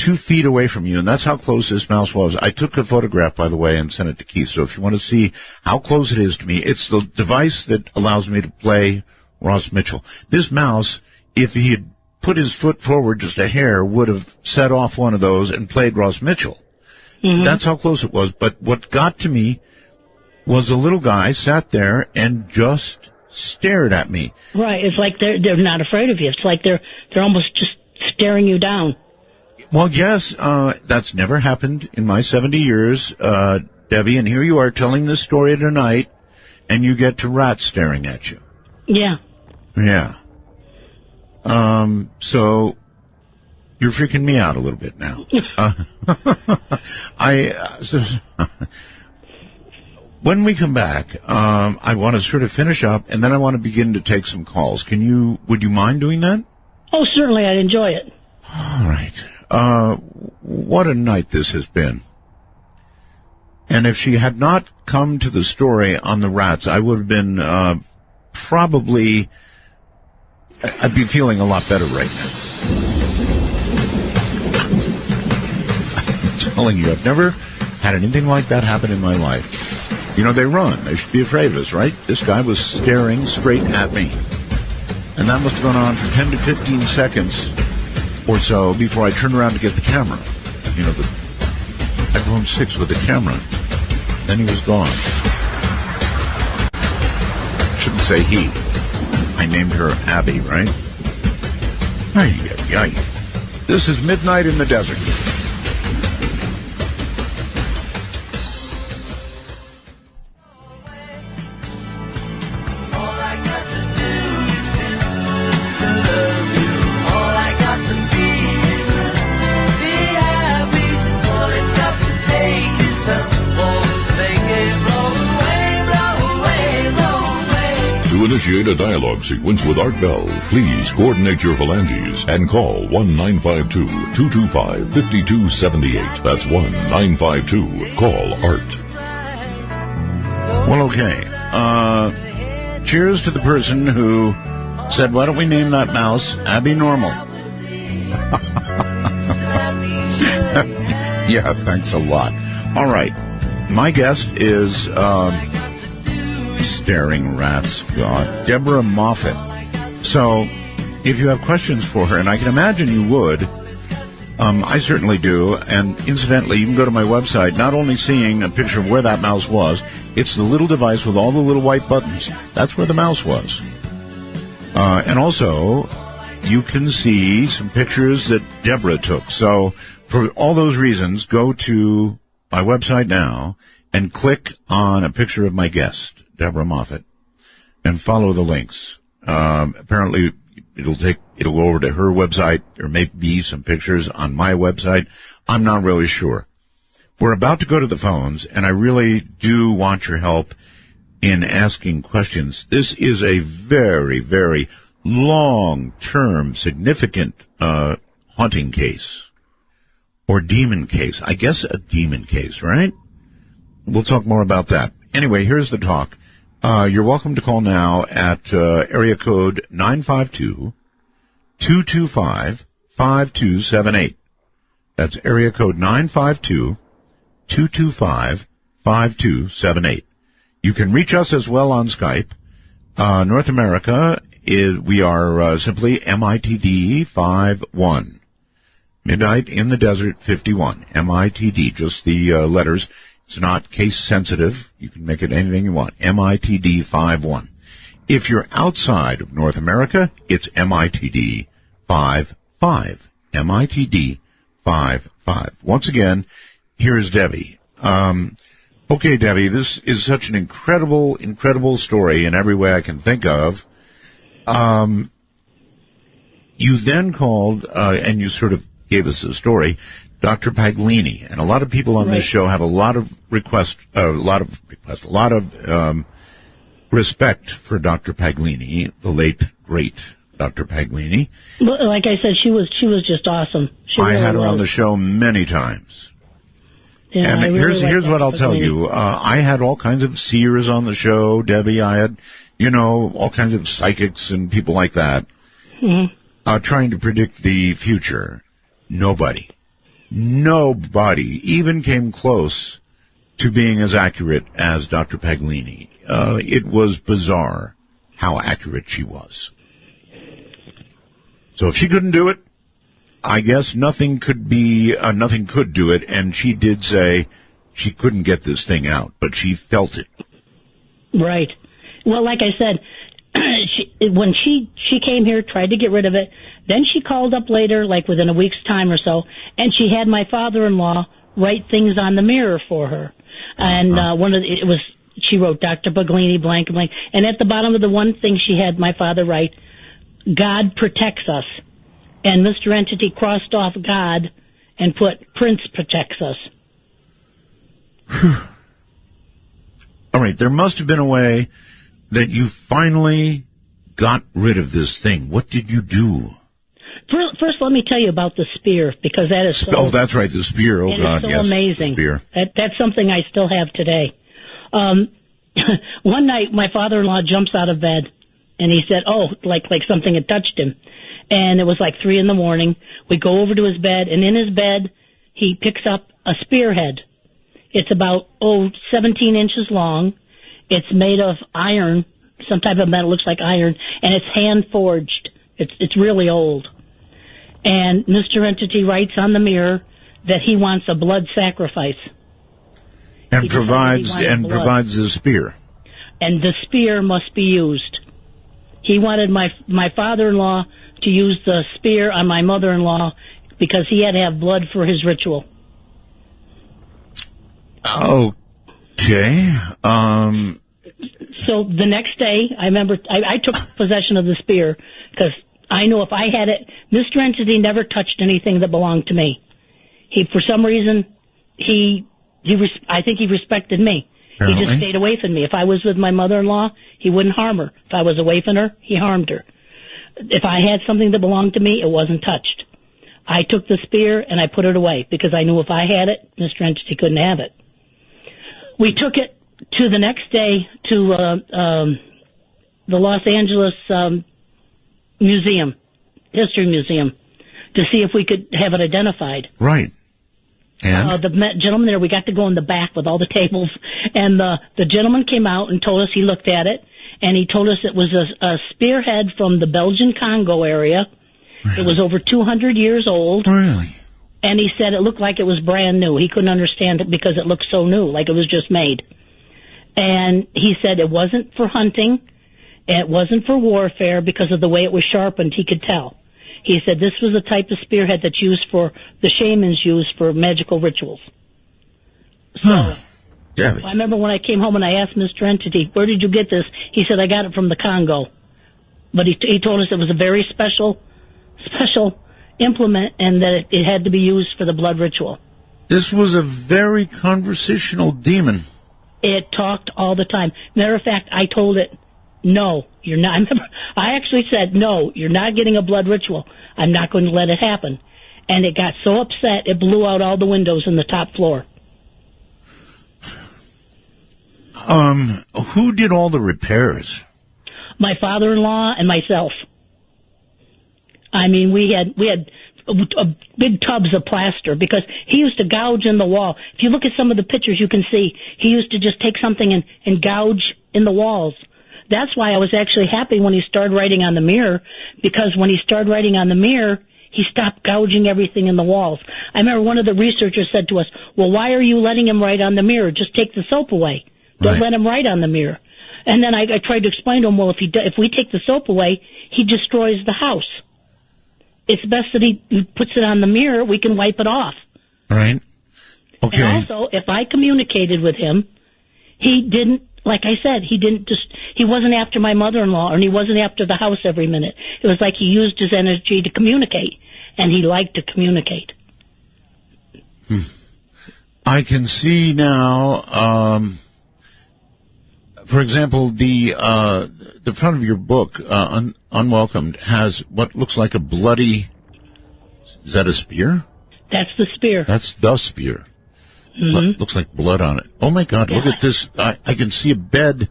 2 feet away from you, and that's how close this mouse was. I took a photograph, by the way, and sent it to Keith. So if you want to see how close it is to me, it's the device that allows me to play Ross Mitchell. This mouse, if he had put his foot forward just a hair, would have set off one of those and played Ross Mitchell. Mm-hmm. That's how close it was. But what got to me was a little guy sat there and just stared at me. Right. It's like they're not afraid of you. It's like they're almost just staring you down. Well, yes, that's never happened in my 70 years, Debbie, and here you are telling this story tonight, and you get to rats staring at you. Yeah. Yeah. So you're freaking me out a little bit now. When we come back, I want to sort of finish up, and then I want to begin to take some calls. Would you mind doing that? Oh, certainly, I'd enjoy it. All right. What a night this has been. And if she had not come to the story on the rats, I would have been probably... I'd be feeling a lot better right now. I'm telling you, I've never had anything like that happen in my life. You know, they run. They should be afraid of us, right? This guy was staring straight at me. And that must have gone on for 10 to 15 seconds or so before I turned around to get the camera. You know, I go home 6 with the camera. Then he was gone. Shouldn't say he. I named her Abby, right? Ay. This is Midnight in the Desert. To initiate a dialogue sequence with Art Bell, please coordinate your phalanges and call 1-952-225-5278. That's 1-952-CALL-ART. Well, okay. Cheers to the person who said, why don't we name that mouse Abby Normal? Yeah, thanks a lot. All right. My guest is... staring rats, God. Deborah Moffit. So, if you have questions for her, and I can imagine you would, I certainly do, and incidentally, you can go to my website, not only seeing a picture of where that mouse was, it's the little device with all the little white buttons. That's where the mouse was. And also, you can see some pictures that Deborah took. So, for all those reasons, go to my website now and click on a picture of my guest, Deborah Moffit, and follow the links. Apparently, it'll go over to her website. There may be some pictures on my website. I'm not really sure. We're about to go to the phones, and I really do want your help in asking questions. This is a very, very long-term, significant haunting case, or demon case. I guess a demon case, right? We'll talk more about that. Anyway, here's the talk. You're welcome to call now at area code 952-225-5278. That's area code 952-225-5278. You can reach us as well on Skype. North America, we are simply MITD 51. Midnight in the Desert 51. MITD, just the letters. It's not case sensitive. You can make it anything you want. MITD 51. If you're outside of North America, it's MITD 55. MITD 55. Once again, here's Debbie. Okay, Debbie, this is such an incredible, incredible story in every way I can think of. You then called, and you sort of gave us a story, Dr. Paglini, and a lot of people on this show have a lot of respect for Dr. Paglini, the late great Dr. Paglini. Like I said, she was just awesome. I had her on the show many times. Yeah, and here's what I'll tell you. I had all kinds of seers on the show, Debbie. I had, all kinds of psychics and people like that, trying to predict the future. Nobody even came close to being as accurate as Dr. Paglini. It was bizarre how accurate she was. So if she couldn't do it, I guess nothing could do it, and she did say she couldn't get this thing out, but she felt it. Right. Well, like I said, when she came here, tried to get rid of it. Then she called up later, like within a week's time or so, and she had my father-in-law write things on the mirror for her. And she wrote Dr. Baglini, blank, blank. And at the bottom of the one thing she had my father write, God protects us. And Mr. Entity crossed off God and put Prince protects us. All right, there must have been a way that you finally got rid of this thing. What did you do? First, let me tell you about the spear, because that is so... Oh, that's right, the spear. Oh, God, it's so yes, amazing. The spear. That's something I still have today. One night, my father-in-law jumps out of bed, and he said, like something had touched him. And it was like 3 a.m. We go over to his bed, and in his bed, he picks up a spearhead. It's about, 17 inches long. It's made of iron, some type of metal, looks like iron, and it's hand-forged. It's really old. And Mr. Entity writes on the mirror that he wants a blood sacrifice. And provides the spear. And the spear must be used. He wanted my father-in-law to use the spear on my mother-in-law because he had to have blood for his ritual. Okay. So the next day, I remember I took possession of the spear because I know if I had it, Mr. Entity never touched anything that belonged to me. For some reason, I think he respected me. Apparently. He just stayed away from me. If I was with my mother-in-law, he wouldn't harm her. If I was away from her, he harmed her. If I had something that belonged to me, it wasn't touched. I took the spear and I put it away because I knew if I had it, Mr. Entity couldn't have it. We took it to the next day to the Los Angeles History Museum, to see if we could have it identified. Right. And? The gentleman there, we got to go in the back with all the tables, and the gentleman came out and told us, he looked at it, and he told us it was a spearhead from the Belgian Congo area. Really? It was over 200 years old. Really? And he said it looked like it was brand new. He couldn't understand it because it looked so new, like it was just made. And he said it wasn't for hunting, it wasn't for warfare because of the way it was sharpened, he could tell. He said this was a type of spearhead that's used for, the shamans use for magical rituals. So, I remember when I came home and I asked Mr. Entity, where did you get this? He said, I got it from the Congo. But he told us it was a very special implement and that it had to be used for the blood ritual. This was a very conversational demon. It talked all the time. Matter of fact, I told it, no, you're not. I actually said, no, you're not getting a blood ritual. I'm not going to let it happen. And it got so upset, it blew out all the windows in the top floor. Who did all the repairs? My father-in-law and myself. I mean, we had big tubs of plaster because he used to gouge in the wall. If you look at some of the pictures, you can see he used to just take something and gouge in the walls. That's why I was actually happy when he started writing on the mirror, because when he started writing on the mirror, he stopped gouging everything in the walls. I remember one of the researchers said to us, well, why are you letting him write on the mirror? Just take the soap away. Don't let him write on the mirror. And then I tried to explain to him, well, if we take the soap away, he destroys the house. It's best that he puts it on the mirror. We can wipe it off. Right. Okay. And also, if I communicated with him, he didn't, like I said, he wasn't after my mother-in-law, and he wasn't after the house every minute. It was like he used his energy to communicate, and he liked to communicate. I can see now, for example, the front of your book, Unwelcomed, has what looks like a bloody, is that a spear? That's the spear. That's the spear. Looks like blood on it. Oh, my God, look at this. I can see a bed.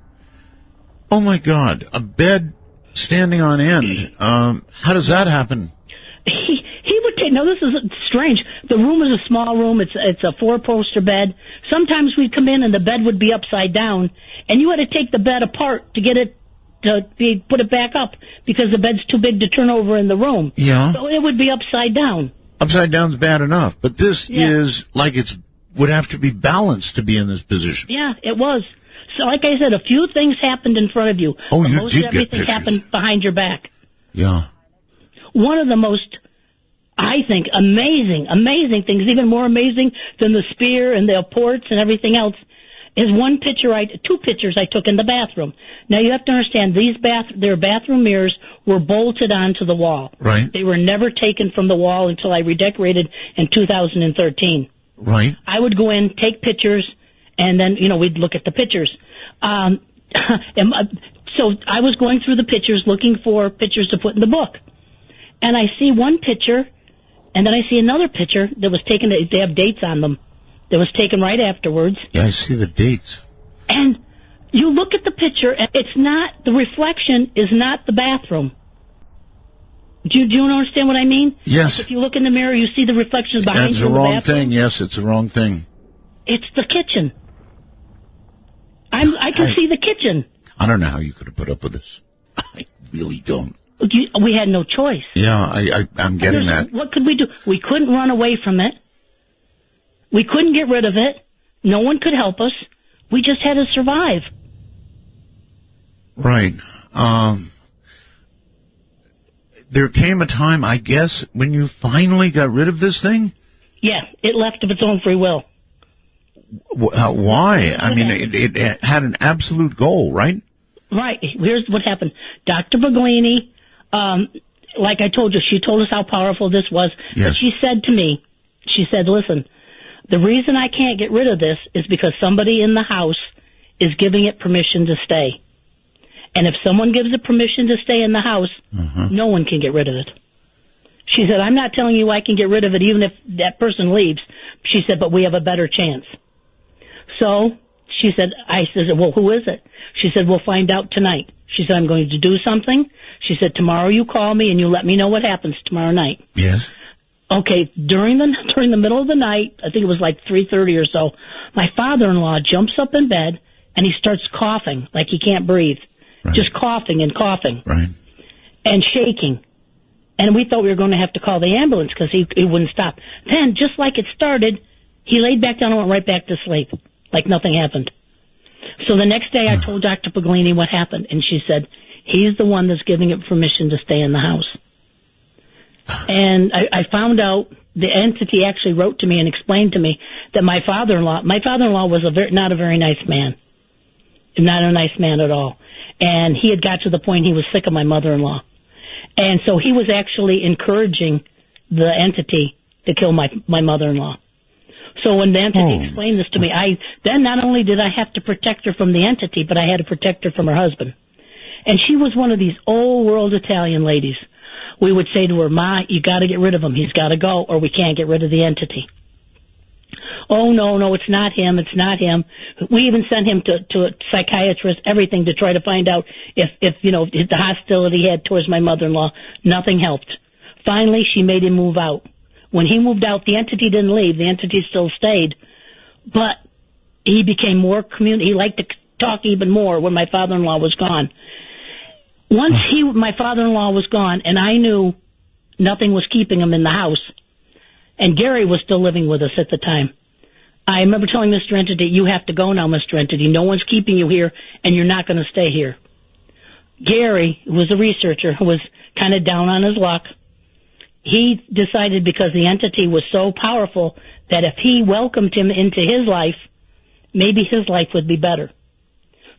Oh, my God, a bed standing on end. How does that happen? He would take, now this is strange. The room is a small room. It's a 4-poster bed. Sometimes we'd come in and the bed would be upside down, and you had to take the bed apart to get it, put it back up, because the bed's too big to turn over in the room. Yeah. So it would be upside down. Upside down's bad enough, but this is like would have to be balanced to be in this position. Yeah, it was. like I said, a few things happened in front of you. Oh, but you most did of get everything pictures. happened behind your back. Yeah. One of the most, I think, amazing things, even more amazing than the spear and the ports and everything else, is two pictures I took in the bathroom. Now you have to understand, their bathroom mirrors were bolted onto the wall. Right. They were never taken from the wall until I redecorated in 2013. Right. I would go in, take pictures, and then, we'd look at the pictures. So I was going through the pictures, looking for pictures to put in the book. And I see one picture, and then I see another picture that was taken, they have dates on them, that was taken right afterwards. Yeah, I see the dates. And you look at the picture, and the reflection is not the bathroom. Do you understand what I mean? Yes. Like if you look in the mirror, you see the reflections behind That's you the in the wrong bathroom. thing. Yes, it's the wrong thing. It's the kitchen. I can see the kitchen. I don't know how you could have put up with this. I really don't. We had no choice. Yeah, I'm getting that. What could we do? We couldn't run away from it. We couldn't get rid of it. No one could help us. We just had to survive. Right. There came a time, I guess, when you finally got rid of this thing? Yeah, it left of its own free will. Why? I mean, it had an absolute goal, right? Right. Here's what happened. Dr. Baglini, like I told you, she told us how powerful this was. Yes. But she said to me, listen, the reason I can't get rid of this is because somebody in the house is giving it permission to stay. And if someone gives it permission to stay in the house, no one can get rid of it. She said, I'm not telling you I can get rid of it even if that person leaves. She said, but we have a better chance. So she said, I said, well, who is it? She said, we'll find out tonight. She said, I'm going to do something. She said, tomorrow you call me and you let me know what happens tomorrow night. Yes. Okay, during the middle of the night, I think it was like 3:30 or so, my father-in-law jumps up in bed and he starts coughing like he can't breathe. Right. Just coughing and coughing. Right. And shaking. And we thought we were going to have to call the ambulance because he wouldn't stop. Then, just like it started, he laid back down and went right back to sleep, like nothing happened. So the next day I told Dr. Paglini what happened, and she said, he's the one that's giving it permission to stay in the house. And I found out the entity actually wrote to me and explained to me that my father-in-law was not a very nice man. Not a nice man at all. And he had got to the point he was sick of my mother-in-law. And so he was actually encouraging the entity to kill my mother-in-law. So when the entity explained this to me, then not only did I have to protect her from the entity, but I had to protect her from her husband. And she was one of these old-world Italian ladies. We would say to her, Ma, you got to get rid of him. He's got to go, or we can't get rid of the entity. Oh, no, it's not him. It's not him. We even sent him to a psychiatrist, everything, to try to find out if the hostility he had towards my mother-in-law. Nothing helped. Finally, she made him move out. When he moved out, the entity didn't leave. The entity still stayed. But he became more he liked to talk even more when my father-in-law was gone. Once my father-in-law was gone, and I knew nothing was keeping him in the house, and Gary was still living with us at the time, I remember telling Mr. Entity, you have to go now, Mr. Entity. No one's keeping you here, and you're not going to stay here. Gary, who was a researcher, who was kind of down on his luck, he decided because the entity was so powerful that if he welcomed him into his life, maybe his life would be better.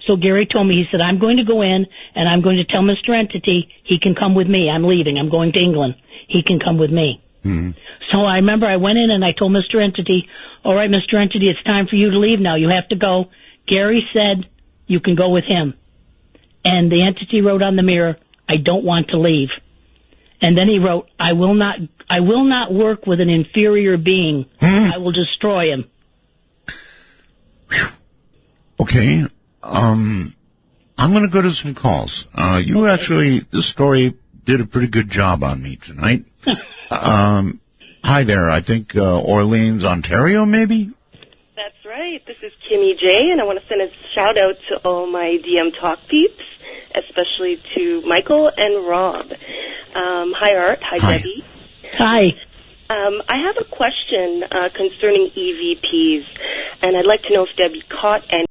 So Gary told me, he said, I'm going to go in and I'm going to tell Mr. Entity he can come with me. I'm leaving. I'm going to England. He can come with me. Mm-hmm. So I remember I went in and I told Mr. Entity, all right, Mr. Entity, it's time for you to leave now. You have to go. Gary said you can go with him. And the entity wrote on the mirror, I don't want to leave. And then he wrote, I will not work with an inferior being. I will destroy him. Okay. I'm going to go to some calls. This story did a pretty good job on me tonight. Hi there. I think Orleans, Ontario, maybe? That's right. This is Kimmy J, and I want to send a shout-out to all my DM Talk peeps, especially to Michael and Rob. Hi, Art. Hi, Debbie. Hi. I have a question concerning EVPs, and I'd like to know if Debbie caught any